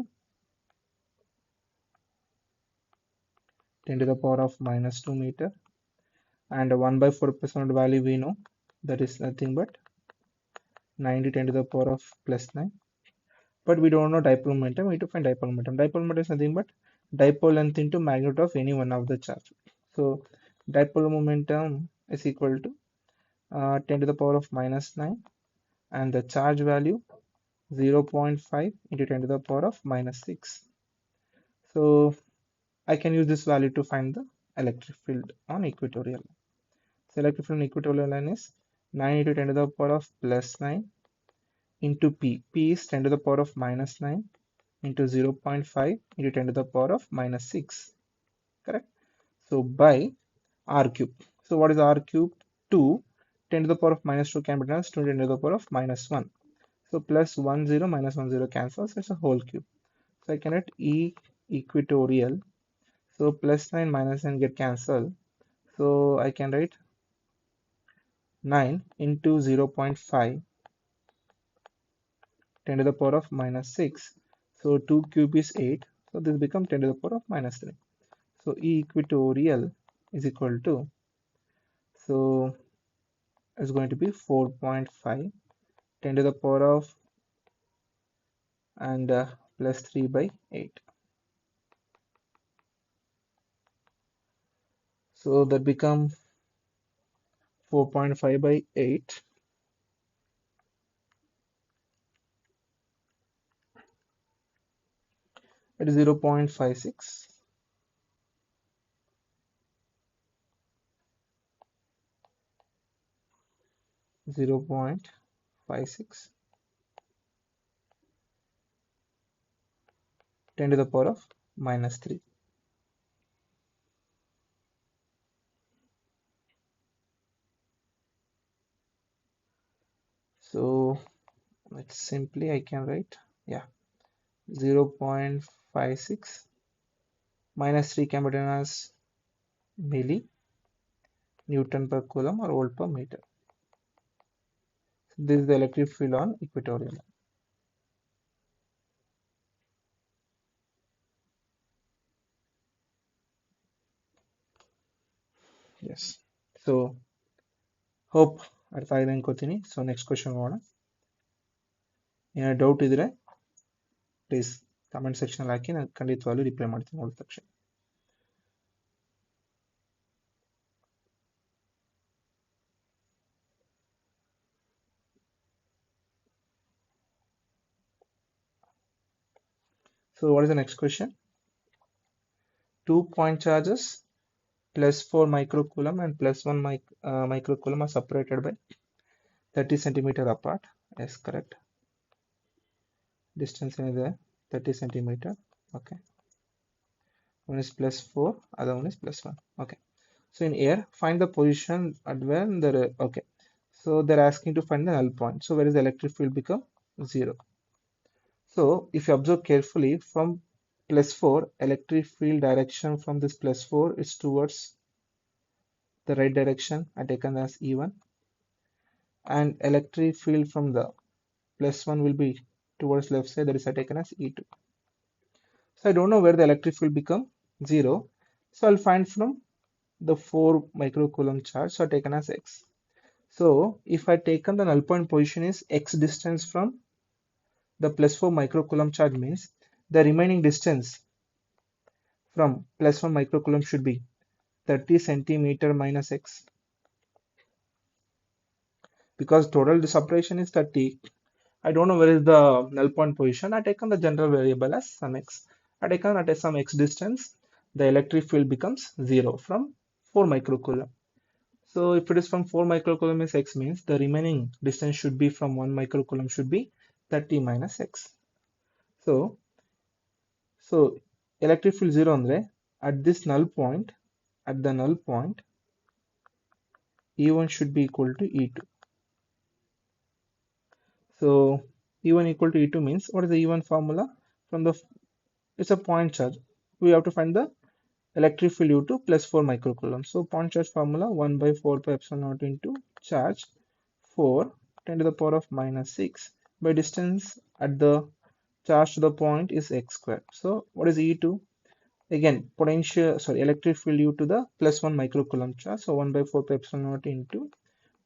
10 to the power of minus 2 meter, and 1 by 4 percent value we know that is nothing but 90 10 to the power of plus 9. But we don't know dipole momentum. We need to find dipole momentum. Dipole momentum is nothing but dipole length into magnitude of any one of the charge. So dipole momentum is equal to 10 to the power of minus 9, and the charge value 0.5 into 10 to the power of minus 6. So I can use this value to find the electric field on equatorial line. So electric field on equatorial line is 9 into 10 to the power of plus 9 into P. P is 10 to the power of minus 9 into 0.5 into 10 to the power of minus 6. Correct? So by R cube. So what is R cube? 2. 10 to the power of minus 2 can be done as 2 10 to the power of minus 1. So plus 1 0 minus 1 0 cancels. It's a whole cube. So I can write E equatorial. So plus 9 minus 9 get cancelled. So I can write 9 into 0.5 10 to the power of minus 6. So 2 cube is 8. So this becomes 10 to the power of minus 3. So E equatorial is equal to, so it's going to be 4.5 10 to the power of and plus 3 by 8. So that become 4.5 by 8. It is 0.56. 0.56 10 to the power of minus 3. So it's simply I can write, yeah, 0.56 minus 3 can be written as milli Newton per coulomb or volt per meter. This is the electric field on equatorial. Yes. So hope ಅರ್ಥ ಆಗಿದೆ ಅನ್ಕೋತೀನಿ. So next question ನೋಡೋಣ. ಏನಾದ್ರು doubt ಇದ್ರೆ please comment section ಹಾಕಿ ನಾನು ಖಂಡಿತವಾಗ್ಲೂ reply ಮಾಡ್ತೀನಿ ನೋಡಿದ ತಕ್ಷಣ. So what is the next question? 2 point charges plus 4 microcoulomb and plus 1 microcoulomb are separated by 30 centimeter apart. Yes, correct. Distance is there 30 centimeter. Okay. One is plus 4, other one is plus 1. Okay. So in air, find the position at when the okay. So they're asking to find the null point. So where is the electric field become 0. So if you observe carefully from +4, electric field direction from this +4 is towards the right direction. I taken as E1, and electric field from the +1 will be towards left side, that is I taken as E2. So I don't know where the electric field become 0. So I'll find from the 4 microcoulomb charge, so I taken as X. So if I taken the null point position is X distance from the +4 microcoulomb charge, means the remaining distance from +1 microcoulomb should be 30 centimeter minus X, because total this operation is 30. I don't know where is the null point position. I taken the general variable as some X. I taken at some X distance, the electric field becomes 0 from 4 microcoulomb. So if it is from 4 microcoulomb is X, means the remaining distance should be from 1 microcoulomb should be 30 minus X. So electric field 0 andre at this null point, at the null point, E1 should be equal to E2. So E1 equal to E2 means, what is the E1 formula? From the, it's a point charge. We have to find the electric field U2 plus 4 microcoulomb. So point charge formula 1 by 4 pi epsilon naught into charge 4 10 to the power of minus 6 by distance at the charge to the point is x square. So what is E2? Again, potential, sorry, electric field due to the plus 1 microcoulomb charge. So 1 by 4 pi epsilon naught into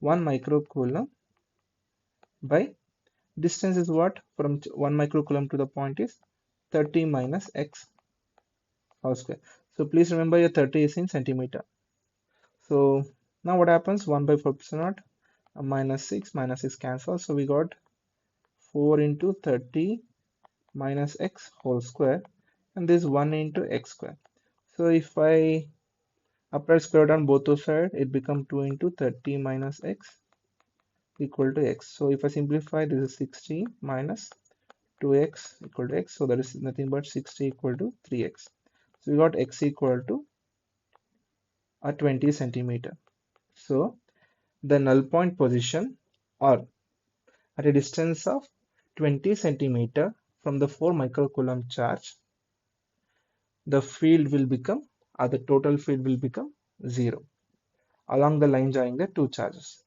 1 microcoulomb by distance is what? From 1 microcoulomb to the point is 30 minus x whole square. So please remember your 30 is in centimeter. So now what happens? 1 by 4 epsilon naught minus 6 cancel. So we got 4 into 30 minus x whole square, and this 1 into x square. So if I apply square root on both the sides, it becomes 2 into 30 minus x equal to x. So if I simplify, this is 60 minus 2x equal to x. So that is nothing but 60 equal to 3x. So we got x equal to a 20 centimeter. So the null point position, or at a distance of 20 centimeter from the 4 microcoulomb charge, the field will become, or the total field will become 0 along the line joining the two charges.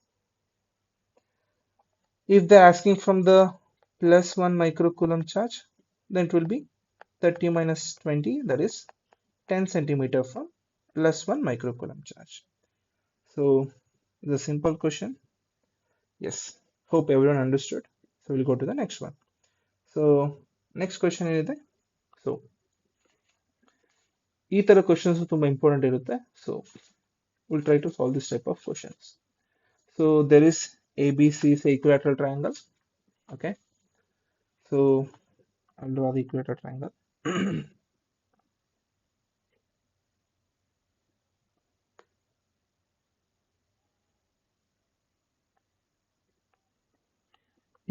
If they're asking from the plus 1 microcoulomb charge, then it will be 30 minus 20, that is 10 centimeter from plus 1 microcoulomb charge. So the simple question. Yes, hope everyone understood. So we'll go to the next one. So next question is, so ಈ ತರ questions ತುಂಬಾ important ಇರುತ್ತೆ. So we'll try to solve this type of questions. So there is ABC is equilateral triangle. Okay. So I'll draw the equilateral triangle.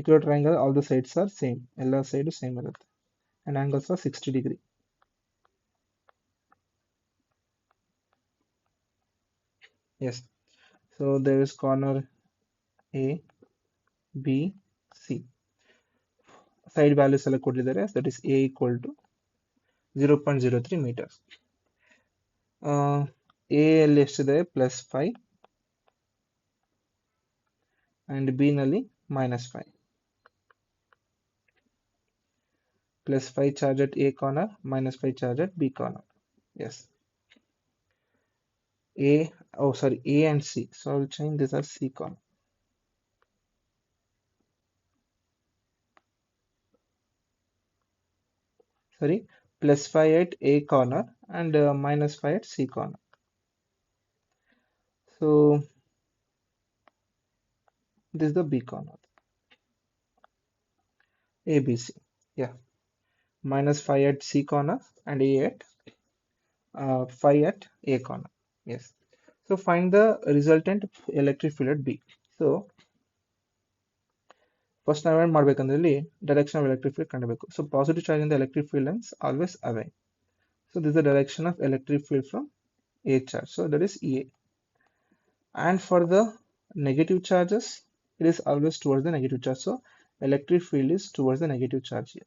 Equilateral triangle, all the sides are same. ಎಲ್ಲ side same ಇರುತ್ತೆ. And angles are 60 degree. Yes. So there is corner A, B, C. Side values ಎಲ್ಲ ಕೊಟ್ಟಿದ್ದಾರೆ. That is A equal to 0.03 meters. A ಅಲ್ಲಿ ಎಷ್ಟಿದೆ? +5 and B ನಲ್ಲಿ -5. +5 charge at A corner, -5 charge at B corner. Yes. A and C. So I'll change this as C corner. Sorry, +5 at A corner and -5 at C corner. So this is the B corner. ABC. Yeah. -5 at C corner and A at 5 at A corner. Yes. So find the resultant electric field at B. So first ನಾವೇನ್ ಮಾಡ್ಬೇಕಂದ್ರೆ ಇಲ್ಲಿ direction of electric field ಕಂಡುಬೇಕು. So positive charge in the electric field lines always away. So this is the direction of electric field from A charge. So that is EA. And for the negative charges, it is always towards the negative charge. So electric field is towards the negative charge here.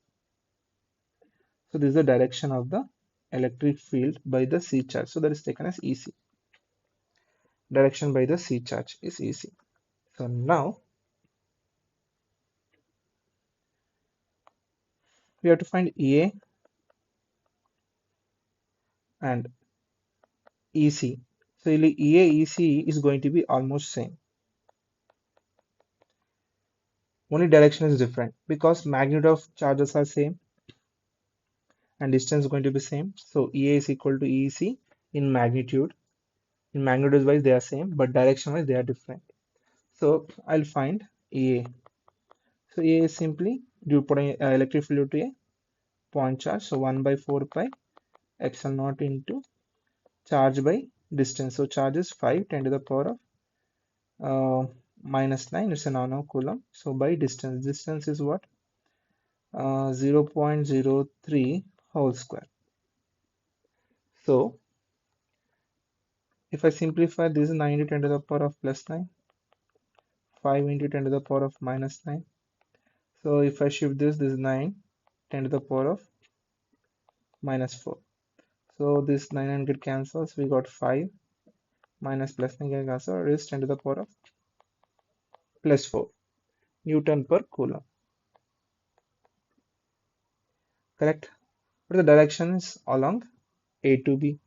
So this is the direction of the electric field by the C charge. So that is taken as EC. Direction by the C charge is EC. So now we have to find EA and EC. So EA EC is going to be almost same. Only direction is different because magnitude of charges are same and distance is going to be same. So EA is equal to EC in magnitude. In magnitude wise they are same, but direction wise they are different. So I'll find EA. So EA is simply due putting electric field to a point charge. So 1 by 4 pi epsilon naught into charge by distance. So charge is 5 10 to the power of minus 9. It's a nano coulomb. So by distance, distance is what? 0.03 whole square. So if I simplify, this is 9 into 10 to the power of plus 9, 5 into 10 to the power of minus 9. So if I shift this, this is 9, 10 to the power of minus 4. So this 900 cancels, we got 5 minus plus 9 can cancel, it is 10 to the power of plus 4 Newton per coulomb. Correct? But the direction is along A to B.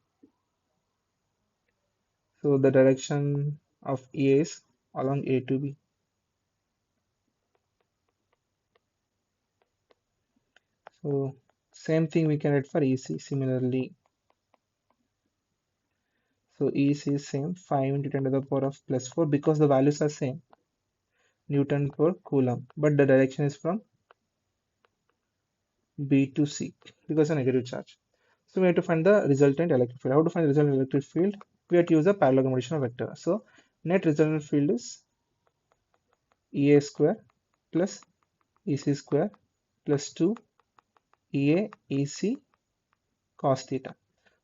So the direction of EA is along A to B. So same thing we can write for EC similarly. So EC is same 5 into 10 to the power of plus 4 because the values are same Newton per coulomb, but the direction is from B to C because of negative charge. So we have to find the resultant electric field. How to find the resultant electric field? We have to use a parallelogram addition of vector. So net resultant field is EA square plus EC square plus 2 EA EC cos theta.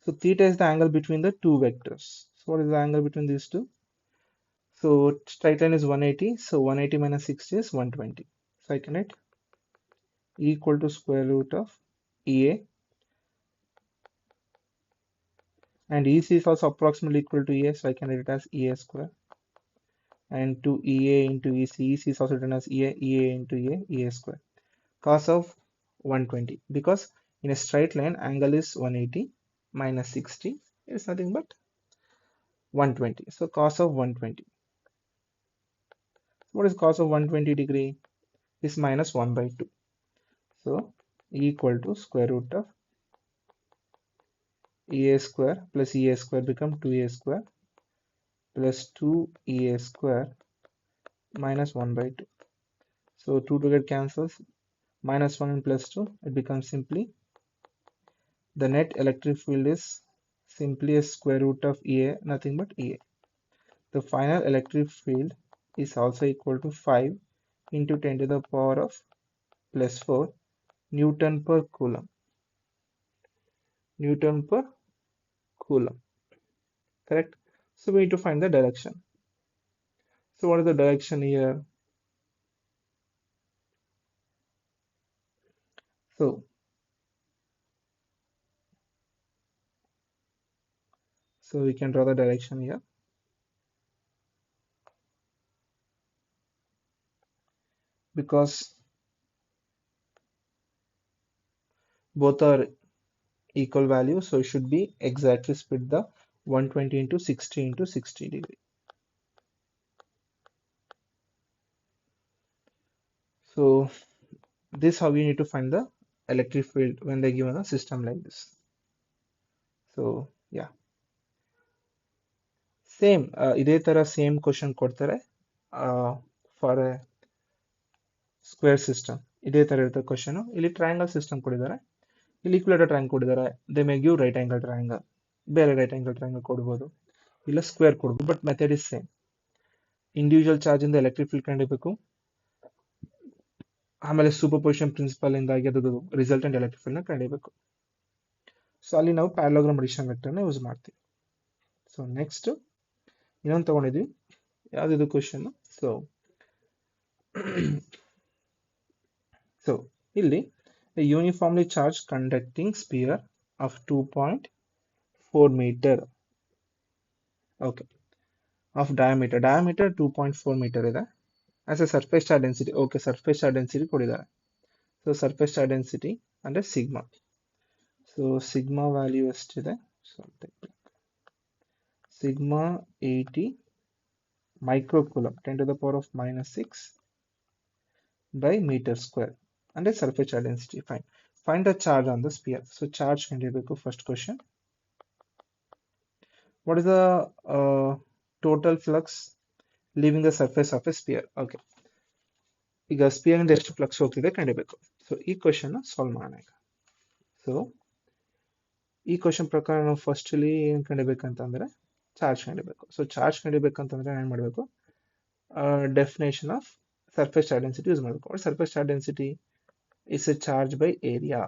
So theta is the angle between the two vectors. So what is the angle between these two? So straight line is 180. So 180 minus 60 is 120. So I can write E equal to square root of EA, and EC is also approximately equal to EA. So I can write it as EA square, and to EA into EC, EC is also written as EA, EA into EA, EA square. Cos of 120, because in a straight line angle is 180 minus 60 is nothing but 120. So cos of 120. What is cos of 120 degree? Is minus 1 by 2. So E equal to square root of EA square plus EA square become 2EA square plus 2EA square minus 1 by 2. So 2 to get cancels, minus 1 and plus 2, it becomes simply the net electric field is simply a square root of EA, nothing but EA. The final electric field is also equal to 5 into 10 to the power of plus 4 Newton per coulomb. Newton per coulomb. Correct? So we need to find the direction. So what is the direction here? So we can draw the direction here. Because both are equal value, so it should be exactly split the 120 into 60 into 60 degree. So this how you need to find the electric field when they given a system like this. So yeah, same ಇದೇ ತರ same question ಕೊಡ್ತಾರೆ for A square system. ಇದೇ ತರ ಇರುತ್ತೆ question. ಇಲ್ಲಿ triangle system ಕೊಟ್ಟಿದ್ದಾರೆ, ಇಲ್ಲಿ ಈಕ್ವಲೇಟರ್ triangle ಕೊಟ್ಟಿದ್ದಾರೆ. They may give right angle triangle, ಬೇರೆ ರೈಟ್ ಆಂಗಲ್ ಟ್ರಯಾಂಗಲ್ ಕೊಡ್ಬೋದು, ಇಲ್ಲ ಸ್ಕ್ವೇರ್ ಕೊಡ್ಬೋದು, but method is same. Individual charge ಇಂದ ಎಲೆಕ್ಟ್ರಿಕ್ ಫೀಲ್ಡ್ ಕಂಡಿಬೇಕು, ಆಮೇಲೆ ಸೂಪರ್ ಪೊಸಿಷನ್ ಪ್ರಿನ್ಸಿಪಲ್ ಇಂದಾಗಿ ಅದು ರಿಸಲ್ಟೆಂಟ್ ಎಲೆಕ್ಟ್ರಿಕ್ ಫೀಲ್ಡ್ ನ ಕಂಡಿಬೇಕು. ಸೊ ಅಲ್ಲಿ ನಾವು ಪ್ಯಾರಲೋಗ್ರಾಮ್ ಅಡಿಷನ್ ವೆಕ್ಟರ್ ನ ಯೂಸ್ ಮಾಡ್ತೀವಿ. ಸೊ ನೆಕ್ಸ್ಟ್ ಇನ್ನೊಂದು ತಗೊಂಡಿದ್ವಿ, ಯಾವ್ದಿದು ಕ್ವಶನ್. ಸೊ ಸೊ ಇಲ್ಲಿ uniformly charge conducting sphere of 2.4 meter, okay, of diameter 2.4 meter ಇದೆ. As a surface charge density, okay, surface charge density ಕೊಟ್ಟಿದ್ದಾರೆ. ಸೊ ಸರ್ಫೇಸ್ ಚಾರ್ಜ್ ಡೆನ್ಸಿಟಿ ಅಂದ್ರೆ sigma. So sigma value ಎಷ್ಟಿದೆ? So sigma 80 microcoulomb 10 to the power of -6 by meter square and a surface charge density. Fine. Find the charge on the sphere. So charge can be first question. What is the total flux leaving the surface of a sphere? Okay. ಈಗ spear ಇಂದ ಎಷ್ಟು flux ಹೋಗ್ತಿದೆ ಕಂಡಿಬೇಕು. So ಈ question solve ಮಾಡೋಣ ಈಗ. So ಈ question ಪ್ರಕಾರ ನಾವು ಫಸ್ಟ್ ಅಲ್ಲಿ ಏನ್ ಕಂಡಿಬೇಕಂತಂದ್ರೆ ಚಾರ್ಜ್ ಕಂಡಿಬೇಕು. ಸೊ ಚಾರ್ಜ್ ಕಂಡಿಬೇಕಂತಂದ್ರೆ ಏನ್ ಮಾಡಬೇಕು? Definition of surface charge density use ಮಾಡಬೇಕು. What surface charge density is a charge by area.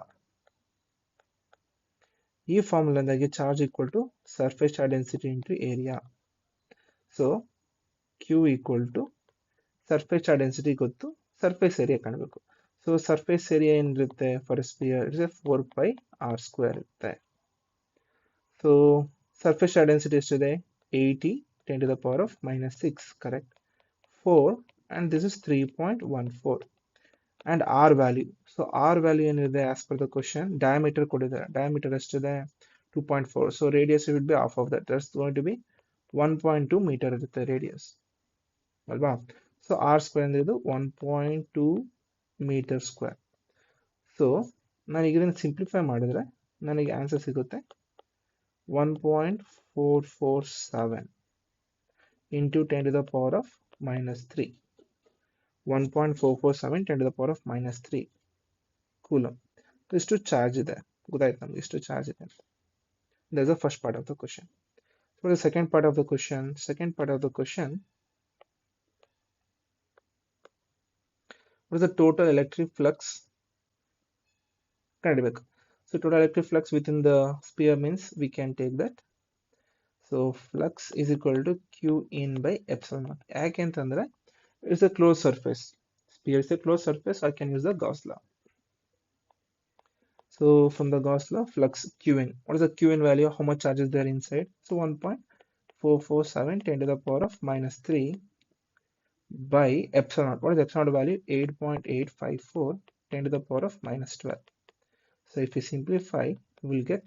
ಈ ಫಾರ್ಮುಲಾದಾಗೆ charge equal to surface charge density into area. So Q equal to surface charge density ಗೊತ್ತು, surface area ಕಾಣಬೇಕು. So surface area ಏನಿರುತ್ತೆ for a sphere? It is a 4 pi r square ಇರುತ್ತೆ. So surface charge density ಎಷ್ಟಿದೆ? 80 10 to the power of -6, correct? 4 and this is 3.14 and r value. So r value ಏನಿದೆ as per the question? Diameter ಕೊಟ್ಟಿದ್ದಾರೆ. Diameter ಎಷ್ಟಿದೆ? 2.4. So radius would be half of that. That's going to be 1.2 meter ಇರುತ್ತೆ radius ಅಲ್ವಾ? So r square ಅಂದ್ರೆ ಇದು 1.2 meter square. So ನಾನು ಈಗ ಇದನ್ನು ಸಿಂಪ್ಲಿಫೈ ಮಾಡಿದ್ರೆ ನನಗೆ ಆನ್ಸರ್ ಸಿಗುತ್ತೆ 1.447 into 10 to the power of -3. 1.447 10 to the power of -3 coulomb. ಇಷ್ಟು ಚಾರ್ಜ್ ಇದೆ, ಗೊತ್ತಾಯ್ತು ನಮ್ಗೆ ಇಷ್ಟು ಚಾರ್ಜ್ ಇದೆ. That's the first part of the question. So the second part of the question, what is the total electric flux ಕಂಡಿಬೇಕು. So total electric flux within the sphere means we can take that. So flux is equal to Q in by epsilon naught. ಯಾಕೆ ಅಂತಂದ್ರೆ it's a closed surface. Sphere is a closed surface. I can use the Gauss law. So from the Gauss law, flux Qn. What is the Qn value? How much charge is there inside? So 1.447 10 to the power of -3 by epsilon naught. What is epsilon naught value? 8.854 10 to the power of -12. So if we simplify, we will get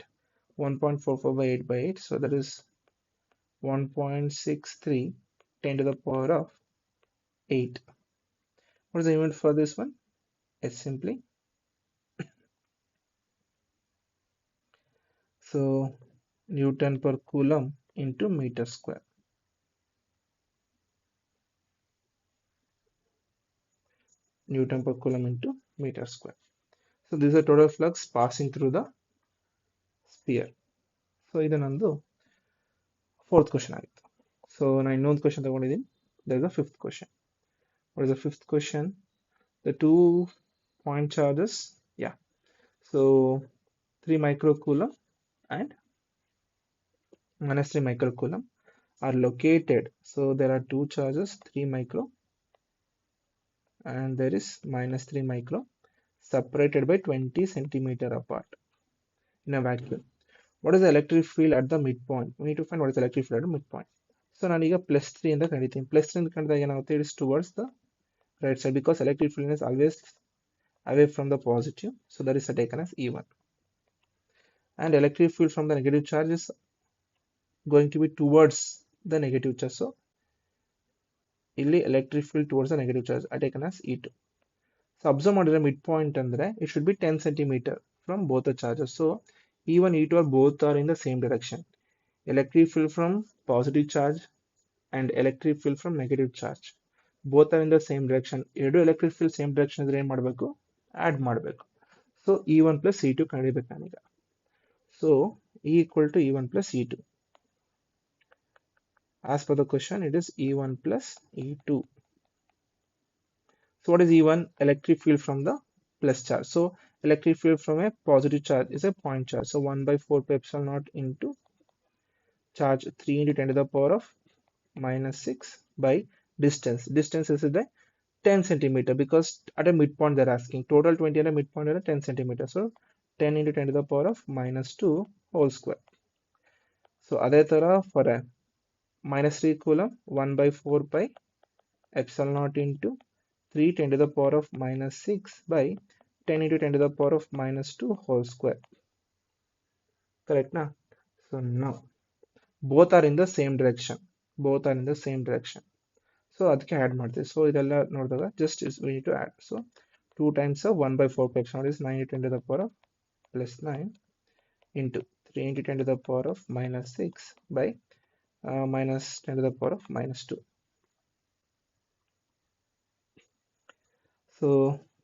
1.44 by 8 by 8. So that is 1.63 10 to the power of 8. What is the unit for this one? It's simply so Newton per coulomb into meter square. Newton per coulomb into meter square. So this is the total flux passing through the sphere. So ಇದು ನಂದು fourth question ಆಗಿತ್ತು. So ನಾನು ಇನ್ನೊಂದು question ತಗೊಂಡಿದ್ದೀನಿ. There is a fifth question. What is the fifth question? The 2 point charges, yeah. So 3 microcoulomb and -3 microcoulomb are located. So there are two charges, 3 micro and there is -3 micro, separated by 20 centimeter apart in a vacuum. What is the electric field at the midpoint? We need to find what is the electric field at the midpoint. So ನಾನೀಗ +3 ಅಂತ ಕಂಡಿದ್ದೀನಿ. +3 ಅಂತ ಕಂಡಿದಾಗ ಏನಾಗುತ್ತೆ? It is towards the right side because electric field is always away from the positive. So that is taken as E1. And electric field from the negative charge is going to be towards the negative charge. So ಇಲ್ಲಿ electric field towards the negative charge are taken as E2. So observe ಮಾಡಿದ್ರೆ midpoint ಅಂದ್ರೆ it should be 10 centimeter from both the charges. So E1, E2 are both are in the same direction. Electric field from positive charge and electric field from negative charge both are in the same direction. ಎರಡು electric field same direction ಇದ್ರೆ ಏನು ಮಾಡಬೇಕು? Add ಮಾಡಬೇಕು. So E1 plus E2 ಕಂಡಿಬೇಕು ನಾನೀಗ. So E equal to E1 plus E2. As per the question, it is E1 plus E2. So what is E1? Electric field from the plus charge. So electric field from a positive charge is a point charge. So 1 by 4 pi epsilon naught into charge 3 into 10 to the power of minus 6 by distance. Distance is the 10 centimeter because at a midpoint they're asking. Total 20 at a midpoint at a 10 centimeter. So 10 into 10 to the power of minus 2 whole square. So ಅದೇ ತರ for a minus 3 coulomb 1 by 4 pi epsilon naught into 3 10 to the power of minus 6 by 10 into 10 to the power of minus 2 whole square. Correct now? So now both are in the same direction. Both are in the same direction. So ಅದಕ್ಕೆ add ಮಾಡ್ತೀವಿ. So ಇದೆಲ್ಲ ನೋಡಿದಾಗ just is we need to add. So 2 times of 1 by 4 pi epsilon is 9 into 10 to the power of plus 9 into 3 into 10 to the power of minus 6 by minus 10 to the power of minus 2. So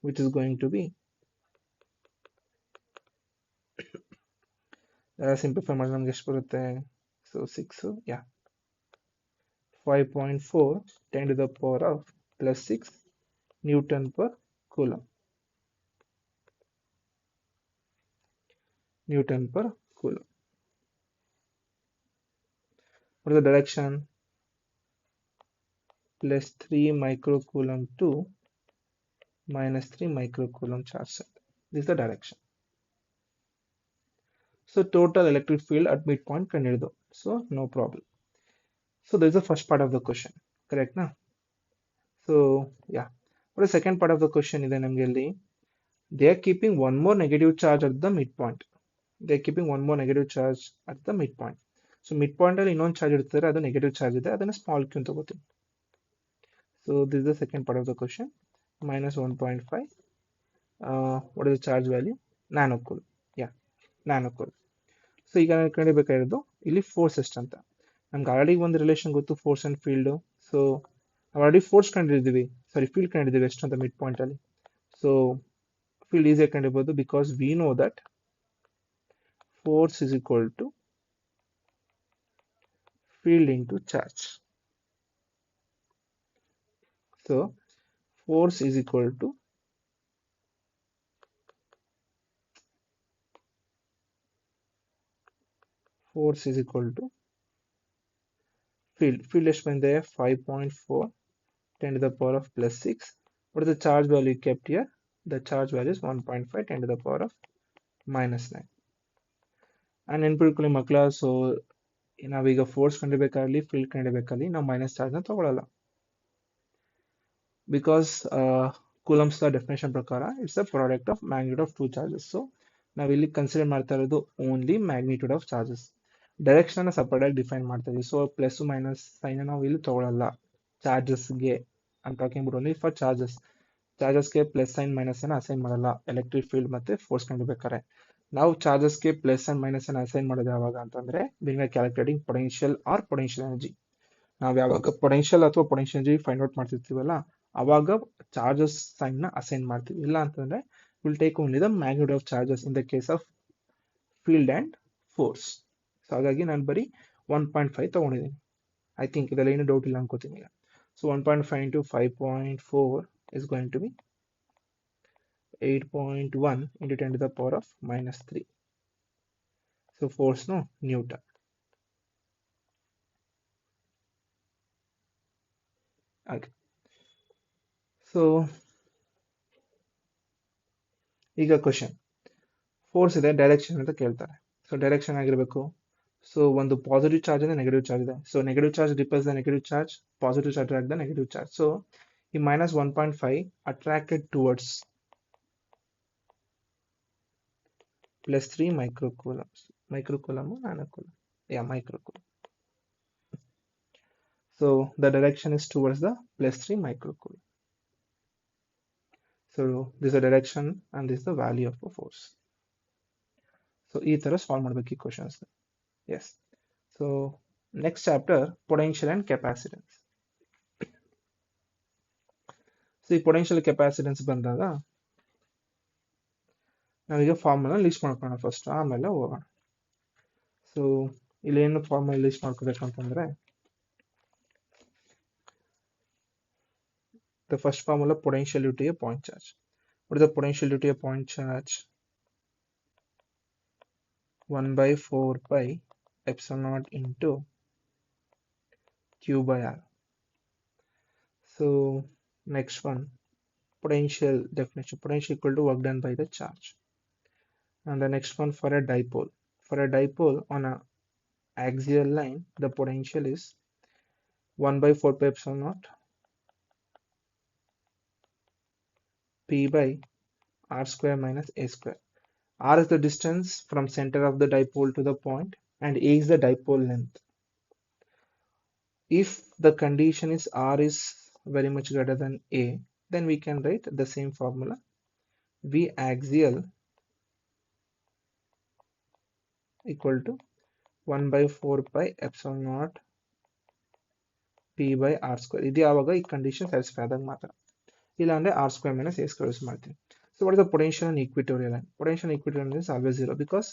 which is going to be simplify ಮಾಡಿದ್ರೆ ನಮ್ಗೆ ಎಷ್ಟು ಬರುತ್ತೆ? So 6 yeah 5.4 10 to the power of plus 6 Newton per coulomb. Newton per coulomb. What is the direction? Plus 3 microcoulomb to minus 3 microcoulomb charge set. This is the direction. So total electric field at midpoint ಕಂಡುಹಿಡಿದು. So no problem. So there is the first part of the question. Correct na? So yeah. What is the second part of the question ಇದೆ ನಮಗೆ ಇಲ್ಲಿ? They are keeping one more negative charge at the midpoint. They are keeping one more negative charge at the midpoint. So midpoint ಅಲ್ಲಿ ಇನ್ನೊಂದು charge ಇರ್ತಾರೆ, ಅದು negative charge ಇದೆ, ಅದನ್ನ small q ಅಂತ ತಗೋತೀನಿ. So this is the second part of the question. Minus 1.5. What is the charge value? Nanocoulomb. Yeah, nanocoulomb. So ಈಗ ನಾನು ಕಂಡುಹಿಡಿಬೇಕಾಗಿರೋದು ಇಲ್ಲಿ ಫೋರ್ಸ್ ಎಷ್ಟು ಅಂತ. ನಮ್ಗೆ ಆಲ್ರೆಡಿ ಒಂದು ರಿಲೇಷನ್ ಗೊತ್ತು, force and field. So already force ಕಂಡಿದ್ದೀವಿ, ಸಾರಿ ಫೀಲ್ಡ್ ಕಂಡಿದ್ದೀವಿ ಎಷ್ಟು ಅಂತ ಮಿಡ್ ಪಾಯಿಂಟ್ ಅಲ್ಲಿ. ಸೊ ಫೀಲ್ಡ್ ಈಸಿಯಾಗಿ ಕಂಡಿರ್ಬೋದು because we know that force is equal to field into charge. So force is equal to force is equal to field. Field ಎಷ್ಟು ಬಂದಿದೆ? 5.4 10 to the power of plus 6. What is the charge value kept here? The charge value is 1.5 10 to the power of minus 9. And ನೆನ್ಪಿಟ್ಕೊಳ್ಳಿ ಮಕ್ಕಳ, so ನಾವೀಗ force ಕಂಡಿಬೇಕಾಗಲಿ field ಕಂಡಿಬೇಕಾಗಲಿ ನಾವು minus ಚಾರ್ಜ್ನ ತಗೊಳ್ಳಲ್ಲ. Because Coulomb's definition ಪ್ರಕಾರ it's the product of magnitude of two charges. So ನಾವಿಲ್ಲಿ consider ಮಾಡ್ತಾ ಇರೋದು only magnitude of charges. Direction separate ಆಗಿ ಡಿಫೈನ್ ಮಾಡ್ತಾ ಇದೀವಿ. ಸೊ ಪ್ಲಸ್ ಮೈನಸ್ ಸೈನ್ ನಾವು ಇಲ್ಲಿ ತಗೊಳ್ಳಲ್ಲ ಚಾರ್ಜಸ್ಗೆ. I'm talking about only for charges. ಚಾರ್ಜಸ್ಗೆ ಪ್ಲಸ್ ಸೈನ್ ಮೈನಸ್ ಅನ್ನ ಅಸೈನ್ ಮಾಡಲ್ಲ ಎಲೆಕ್ಟ್ರಿಕ್ ಫೀಲ್ಡ್ ಮತ್ತೆ ಫೋರ್ಸ್ ಕಂಡುಬೇಕಾರೆ. ನಾವು ಚಾರ್ಜಸ್ಗೆ ಪ್ಲಸ್ ಅಂಡ್ ಮೈನಸ್ ಅನ್ನ ಅಸೈನ್ ಮಾಡೋದು ಯಾವಾಗ ಅಂತಂದ್ರೆ being calculating potential R potential energy. ನಾವು ಯಾವಾಗ ಪೊಟೆನ್ಷಿಯಲ್ ಅಥವಾ ಪೊಟೆನ್ಷಿಯಲ್ ಎನರ್ಜಿ ಫೈಂಡ್ ಔಟ್ ಮಾಡ್ತಿರ್ತೀವಲ್ಲ ಅವಾಗ ಚಾರ್ಜಸ್ ಸೈನ್ ನ ಅಸೈನ್ ಮಾಡ್ತೀವಿ. ಇಲ್ಲ ಅಂತಂದ್ರೆ will take only the magnitude of charges in the case of field and force. So ಹಾಗಾಗಿ ನಾನು ಬರೀ 1.5 ತಗೊಂಡಿದ್ದೀನಿ. ಐ ಥಿಂಕ್ ಇದೆಲ್ಲ ಏನು ಡೌಟ್ ಇಲ್ಲ ಅನ್ಕೋತೀನಿ ಈಗ. So 1.5 into 5.4 is going to be 8.1 into 10 to the power of minus 3. So force no Newton. Okay. So ಈಗ ಕ್ವಶನ್, ಫೋರ್ಸ್ ಇದೆ, ಡೈರೆಕ್ಷನ್ ಅಂತ ಕೇಳ್ತಾರೆ. ಸೊ ಡೈರೆಕ್ಷನ್ ಆಗಿರಬೇಕು. ಸೊ ಒಂದು ಪಾಸಿಟಿವ್ ಚಾರ್ಜ್ ಇದೆ, ನೆಗೆಟಿವ್ ಚಾರ್ಜ್ ಇದೆ. So negative charge repels the negative charge, positive charge attract the negative charge. So ಈ minus 1.5 attracted towards plus 3 microcoulombs. Microcoulomb or nanocoulomb? Yeah, microcoulomb. So the direction is towards the plus 3 microcoulomb. So this is the direction and this is the value of the force. So ಈ ತರ solve ಮಾಡಬೇಕು ಈ questions. Yes. So next chapter, potential and capacitance. So ಈ potential capacitance ಬಂದಾಗ ನಾವೀಗ formula list ಮಾಡ್ಕೊಳ್ಳೋಣ first, ಆಮೇಲೆ ಹೋಗೋಣ. ಸೊ ಇಲ್ಲಿ ಏನು ಫಾರ್ಮುಲಾ ಲಿಸ್ಟ್ ಮಾಡ್ಕೋಬೇಕಂತಂದ್ರೆ the first formula, potential due to a point charge. What is the potential due to a point charge? 1 by 4 pi epsilon naught into Q by R. So next one, potential definition. Potential equal to work done by the charge. And the next one, for a dipole. For a dipole on a axial line, the potential is 1 by 4 pi epsilon naught P by R square minus A square. R is the distance from center of the dipole to the point, and A is the dipole length. If the condition is R is very much greater than A, then we can write the same formula. V axial equal to 1 by 4 pi epsilon naught P by R square. ಇದು ಯಾವಾಗ ಈ condition satisfy ಆದಾಗ ಮಾತ್ರ. ಇಲ್ಲ ಅಂದ್ರೆ R square minus A square use ಮಾಡ್ತೀವಿ. So what is the potential in equatorial line? Potential in equatorial line is always zero because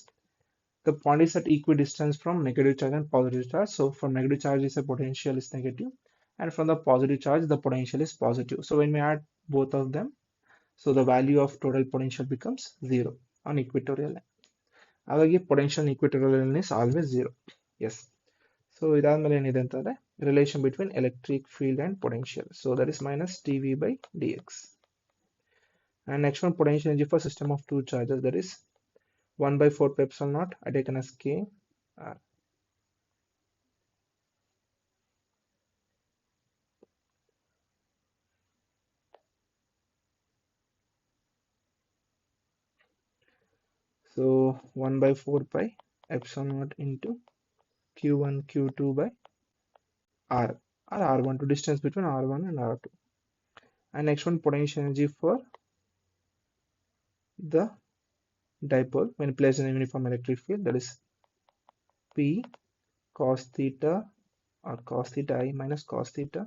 the point is at equidistance from negative charge and positive charge. So from negative charge is a potential is negative, and from the positive charge the potential is positive. So when we add both of them, so the value of total potential becomes zero on equatorial line. ಹಾಗಾಗಿ potential in equatorial line is always zero. Yes. So ಇದಾದ್ಮೇಲೆ ಏನಿದೆ ಅಂತಂದ್ರೆ relation between electric field and potential. So that is minus dV by dx. And next one, potential energy for system of two charges, that is 1 by 4 pi epsilon naught, I taken as K R. So 1 by 4 pi epsilon naught into Q1 Q2 by R, or R1, to distance between R1 and R2. And next one, potential energy for the dipole when placed in a uniform electric field, that is P cos theta or cos theta I minus cos theta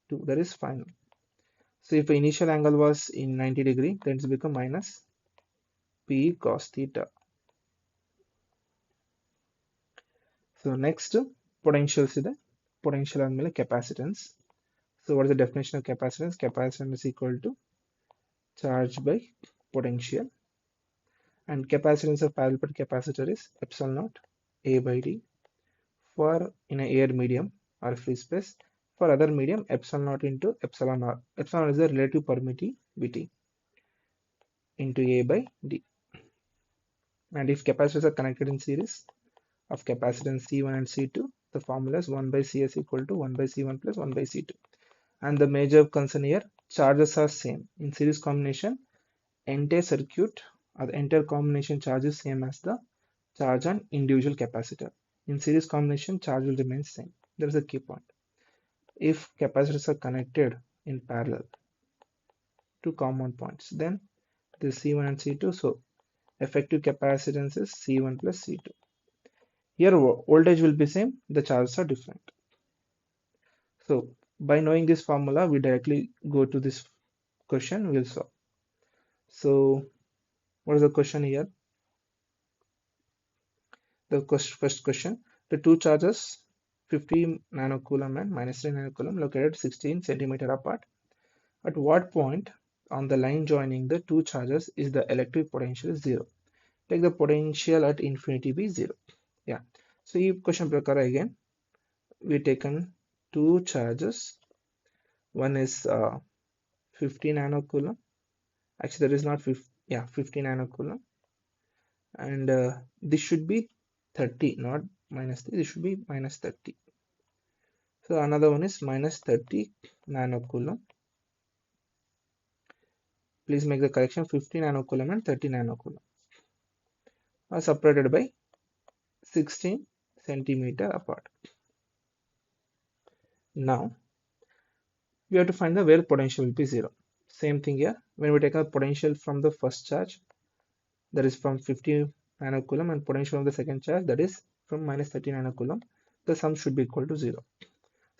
2, that is final. So if the initial angle was in 90 degree, then it's become minus P cos theta. So next, potentials ಇದೆ. Potential ಆದ್ಮೇಲೆ capacitance. So what is the definition of capacitance? Capacitance is equal to charge by potential, and capacitance of parallel plate capacitor is epsilon naught A by D for in a air medium or free space. For other medium, epsilon naught into epsilon r. Epsilon is the relative permittivity into A by D. And if capacitors are connected in series of capacitance C1 and C2, the formula is 1 by Cs equal to 1 by C1 plus 1 by C2. And the major concern here, charges are same. In series combination, entire circuit or the entire combination charge is same as the charge on individual capacitor. In series combination, charge will remain same. That is a key point. If capacitors are connected in parallel to common points, then this C1 and C2, so effective capacitance is C1 plus C2. Here voltage will be same, the charges are different. So by knowing this formula, we directly go to this question we'll solve. So what is the question here? The first question, the two charges 50 nanocoulomb and minus 3 nanocoulomb located 16 centimeter apart. At what point on the line joining the two charges is the electric potential zero? Take the potential at infinity be zero. Yeah. So this question prakara again, we taken two charges. One is 50 nanocoulomb. Actually, there is not 50. Yeah, 50 nanocoulomb. And this should be 30, not minus 3. This should be minus 30. So another one is minus 30 nanocoulomb. Please make the correction, 50 nanocoulomb and 30 nanocoulomb are separated by 16 centimeter apart. Now we have to find the where potential will be zero. Same thing here. When we take a potential from the first charge, that is from 50 nanocoulomb, and potential from the second charge, that is from minus 30 nanocoulomb, the sum should be equal to zero.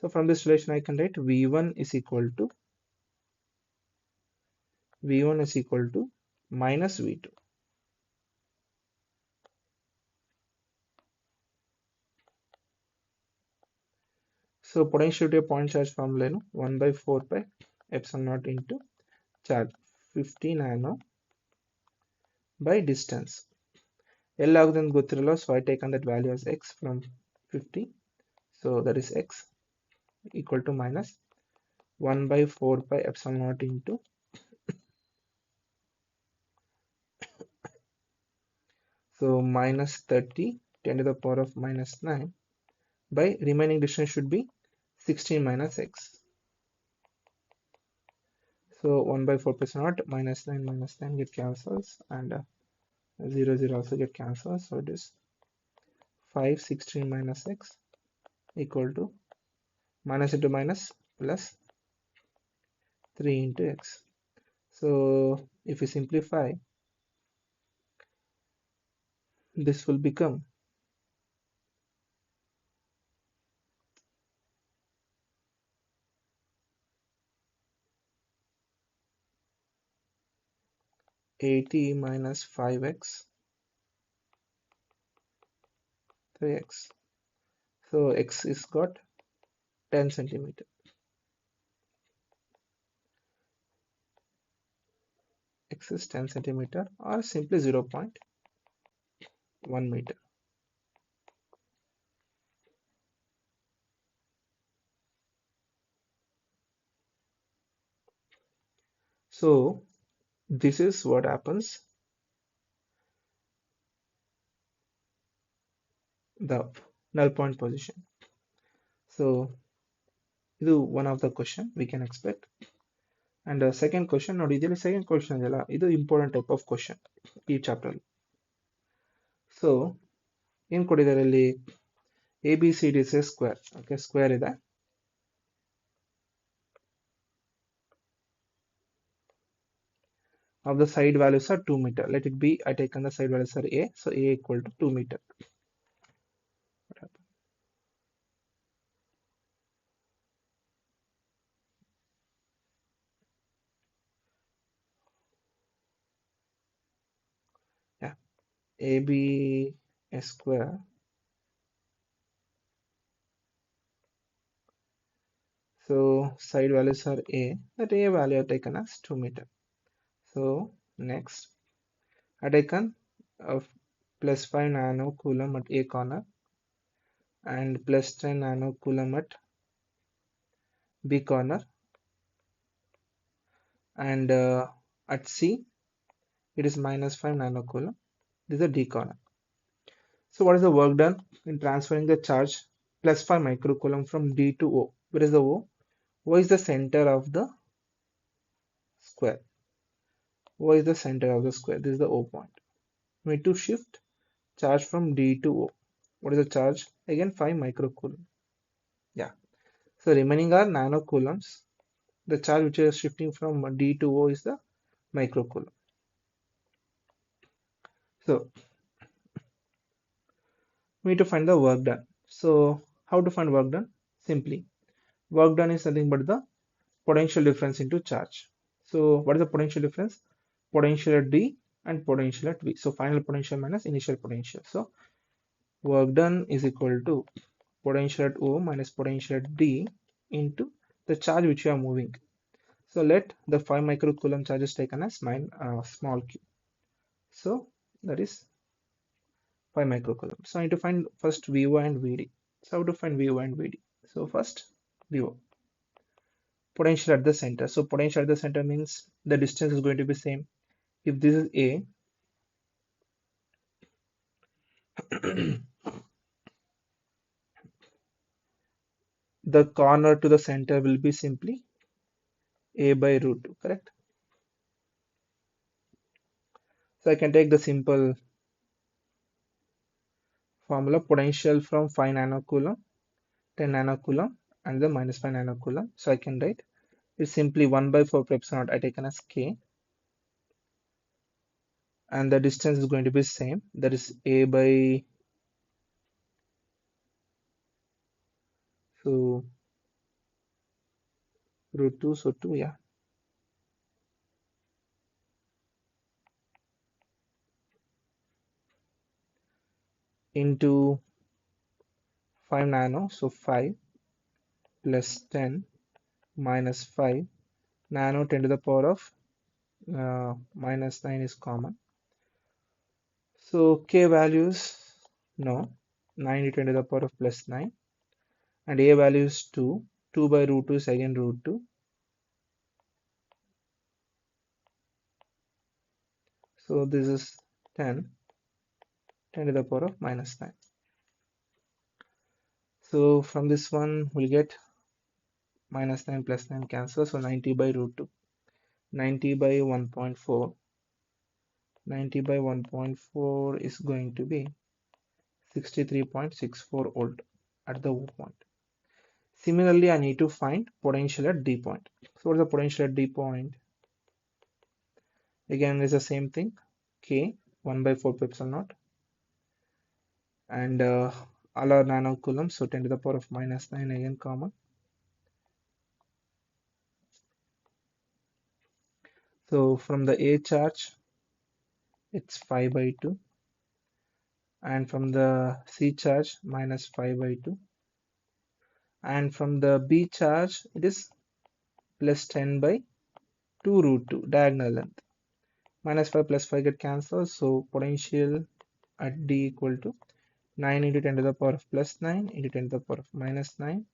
So from this relation, I can write V1 is equal to minus V2. So potentiality of point charge formula 1 by 4 pi epsilon naught into charge 50 nano by distance. L ಆಗುದಂತ ಗೊತ್ತಿರಲ್ಲ, so I taken that value as x from 50. So that is x. equal to minus 1 by 4 pi epsilon naught into, so minus 30 10 to the power of minus 9 by remaining distance should be 16 minus x. So 1 by 4 pi naught minus 9 get cancels, and 0 0 also get cancelled. So it is 5 16 minus x equal to minus into minus plus 3 into x. So if we simplify, this will become 80 minus 5x 3x. So x is got 10 centimeter. X is 10 centimeter or simply 0.1 meter. So this is what happens, the null point position. So this is one of the question we can expect. And the second question, ನೋಡಿ ಇದರಲ್ಲಿ second question ಇದೆಯಲ್ಲ, ಇದು important type of question ಈ chapter ಅಲ್ಲಿ. So ಏನು ಕೊಟ್ಟಿದ್ದಾರೆ ಇಲ್ಲಿ, ABCD is a square. Okay, square ಇದೆ. Of the side values are 2 meter. Let it be, I taken the side values are A, so A equal to 2 meter. What happened? Yeah, AB a square. So side values are A, that A value are taken as 2 meter. So next, I taken plus 5 nano coulomb at A corner and plus 10 nano coulomb at B corner, and at C it is minus 5 nano coulomb. This is a D corner. So what is the work done in transferring the charge plus 5 microcoulomb from D to O? Where is the O? O is the center of the square. O is the center of the square. This is the O point. We need to shift charge from D to O. What is the charge? Again 5 microcoulomb. Yeah. So remaining are nanocoulombs. The charge which is shifting from D to O is the microcoulomb. So we need to find the work done. So how to find work done? Simply, work done is nothing but the potential difference into charge. So what is the potential difference? Potential at D and potential at V. So final potential minus initial potential. So work done is equal to potential at O minus potential at D into the charge which you are moving. So let the 5 microcoulomb charge is taken as small q. So that is 5 microcoulomb. So I need to find first VO and VD. So how to find VO and VD? So first VO, potential at the center. So potential at the center means the distance is going to be same. If this is A, the corner to the center will be simply A by root 2, correct? So I can take the simple formula, potential from 5 nanocoulomb, 10 nanocoulomb, and the minus 5 nanocoulomb. So I can write it's simply 1 by 4 epsilon naught I taken as K, and the distance is going to be same, that is A by, so root 2, so 2, yeah, into 5 nano, so 5 plus 10 minus 5 nano 10 to the power of minus 9 is common. So K values, no, 9 to 10 to the power of plus 9, and A value is 2 2 by root 2 is again root 2. So this is 10, 10 to the power of minus 9. So from this one, we'll get minus 9 plus 9 cancel. So 90 by root 2. 90 by 1.4. 90 by 1.4 is going to be 63.64 volt at the O point. Similarly, I need to find potential at D point. So what is the potential at D point? Again, it's the same thing. K 1 by 4 pi epsilon naught. And all are nanocoulombs. So 10 to the power of minus 9 again common. So from the A charge, it's 5 by 2. And from the C charge, minus 5 by 2. And from the B charge, it is plus 10 by 2 root 2, diagonal length. Minus 5 plus 5 get cancelled. So potential at D equal to 9 into 10 to the power of plus 9 into 10 to the power of minus 9.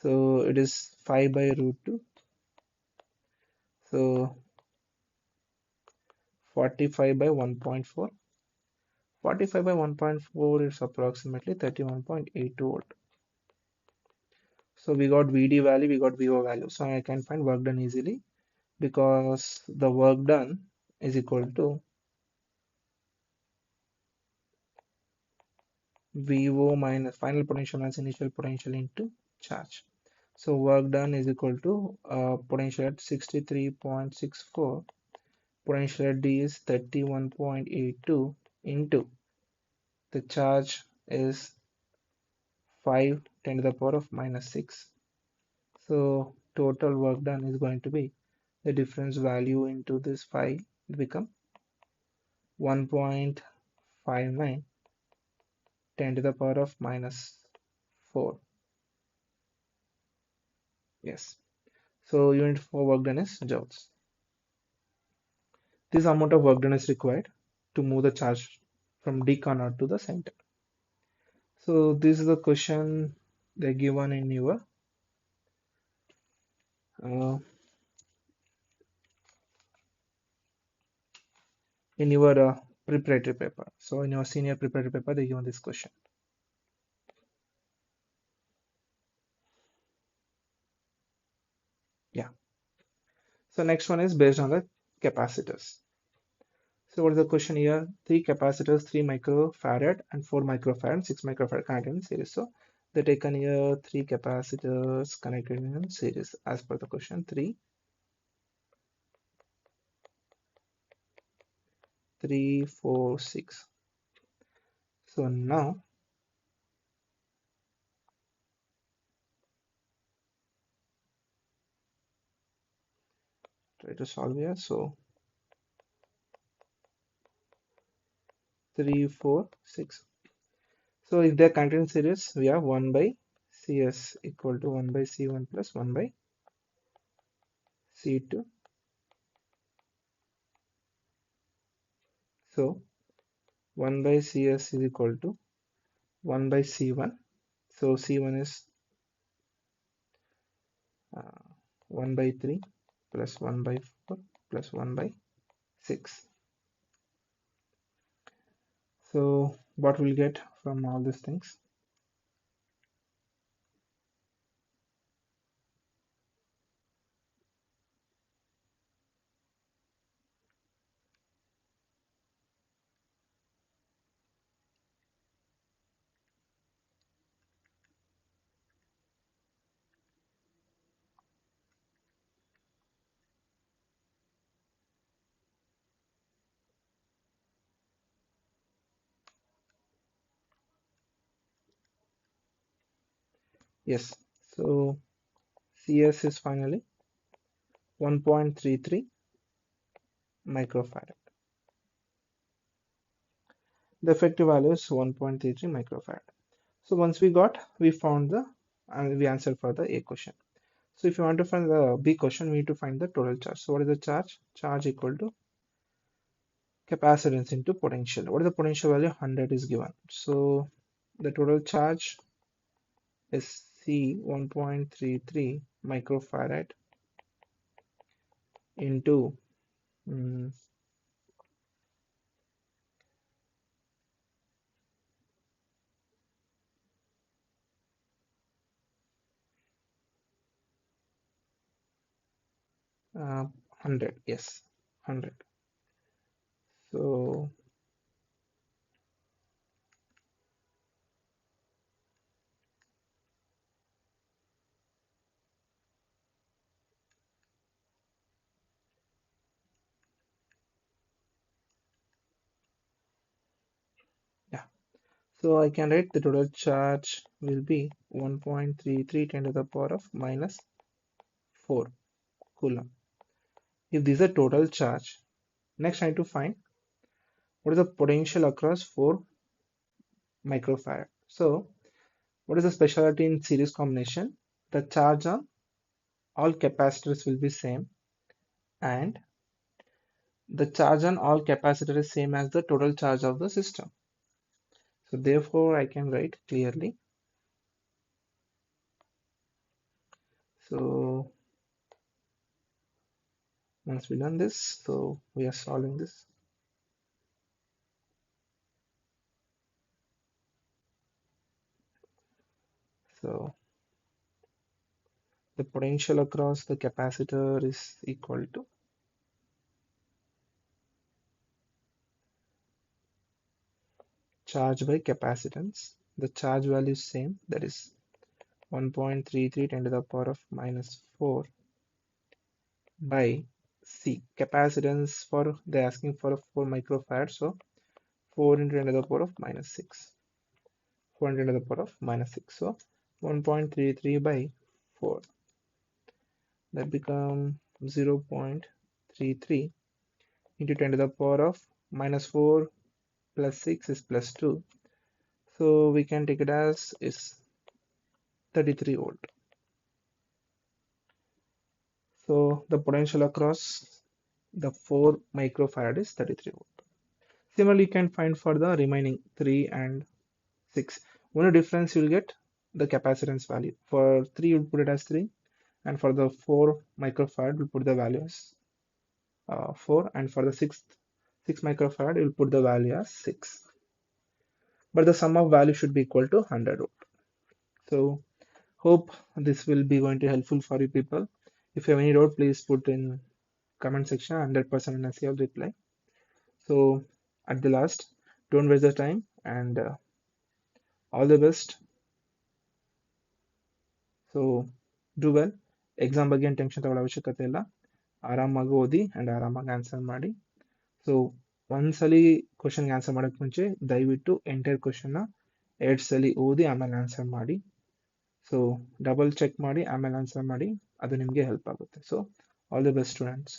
So it is 5 by root 2. So 45 by 1.4. 45 by 1.4 is approximately 31.82 volt. So we got VD value, we got VO value. So I can find work done easily because the work done is equal to VO minus final potential minus initial potential into charge. So work done is equal to potential at 63.64, potential at D is 31.82 into the charge is 5 10 to the power of minus 6. So total work done is going to be the difference value into this 5 become 1.59 10 to the power of minus 4. Yes. So unit for work done is joules. This amount of work done is required to move the charge from D corner to the center. So this is the question they given uh, in your preparatory paper. So in your senior preparatory paper, they given this question. Yeah. So next one is based on the capacitors. So what is the question here? Three capacitors, 3 microfarad and 4 microfarad, 6 microfarad connected in series. So they taken here 3 capacitors connected in series as per the question. 3, 3, 4, 6. So now try to solve here. So 3, 4, 6. So if they're connected in series, we have 1 by CS equal to 1 by C1 plus 1 by C2. So 1 by CS is equal to 1 by C1. So C1 is 1 by 3 plus 1 by 4 plus 1 by 6. So what we'll get from all these things? Yes, so CS is finally 1.33 microfarad. The effective value is 1.33 microfarad. So once we found the, and we answered for the A question. So if you want to find the B question, we need to find the total charge. So what is the charge? Charge equal to capacitance into potential. What is the potential value? 100 is given. So the total charge is C 1.33 microfarad into mm, 100. Yes, 100. So yeah, so I can write the total charge will be 1.33 10 to the power of minus 4 coulomb. If this is a total charge, next I need to find what is the potential across 4 microfarad. So what is the specialty in series combination? The charge on all capacitors will be same, and the charge on all capacitors is same as the total charge of the system. So therefore I can write clearly. So once we done this, so we are solving this. So the potential across the capacitor is equal to charge by capacitance. The charge value is same, that is 1.33 10 to the power of minus 4 by C. Capacitance for they're asking for a 4 microfarad, so 4 into 10 to the power of minus 6. 4 into 10 to the power of minus 6. So 1.33 by 4. That become 0.33 into 10 to the power of minus 4 plus 6 is plus 2. So we can take it as is 33 volt. So the potential across the 4 microfarad is 33 volt. Similarly, you can find for the remaining 3 and 6. Only difference you'll get the capacitance value. For 3, you'll put it as 3, and for the 4 microfarad, we'll put the value as 4, and for the 6 microfarad, you'll put the value as 6. But the sum of value should be equal to 100 volt. So hope this will be going to helpful for you people. If you have any doubt, please put in comment section. 100% NSC will reply. So at the last, don't waste the time, and all the best. So do well. Exam ಬಗ್ಗೆ ಏನು tension ತಗೊಳ್ಳೋ ಅವಶ್ಯಕತೆ ಇಲ್ಲ. ಆರಾಮಾಗಿ ಓದಿ and ಆರಾಮಾಗಿ answer ಮಾಡಿ. So ಒಂದ್ಸಲಿ ಕ್ವಶನ್ಗೆ ಆನ್ಸರ್ ಮಾಡೋಕ್ಕೆ ಮುಂಚೆ ದಯವಿಟ್ಟು ಎಂಟೈರ್ ಕ್ವಶನ್ನ 2 ಸಲ ಓದಿ ಆಮೇಲೆ ಆನ್ಸರ್ ಮಾಡಿ. ಸೊ ಡಬಲ್ ಚೆಕ್ ಮಾಡಿ ಆಮೇಲೆ ಆನ್ಸರ್ ಮಾಡಿ, ಅದು ನಿಮಗೆ ಹೆಲ್ಪ್ ಆಗುತ್ತೆ. So all the best students.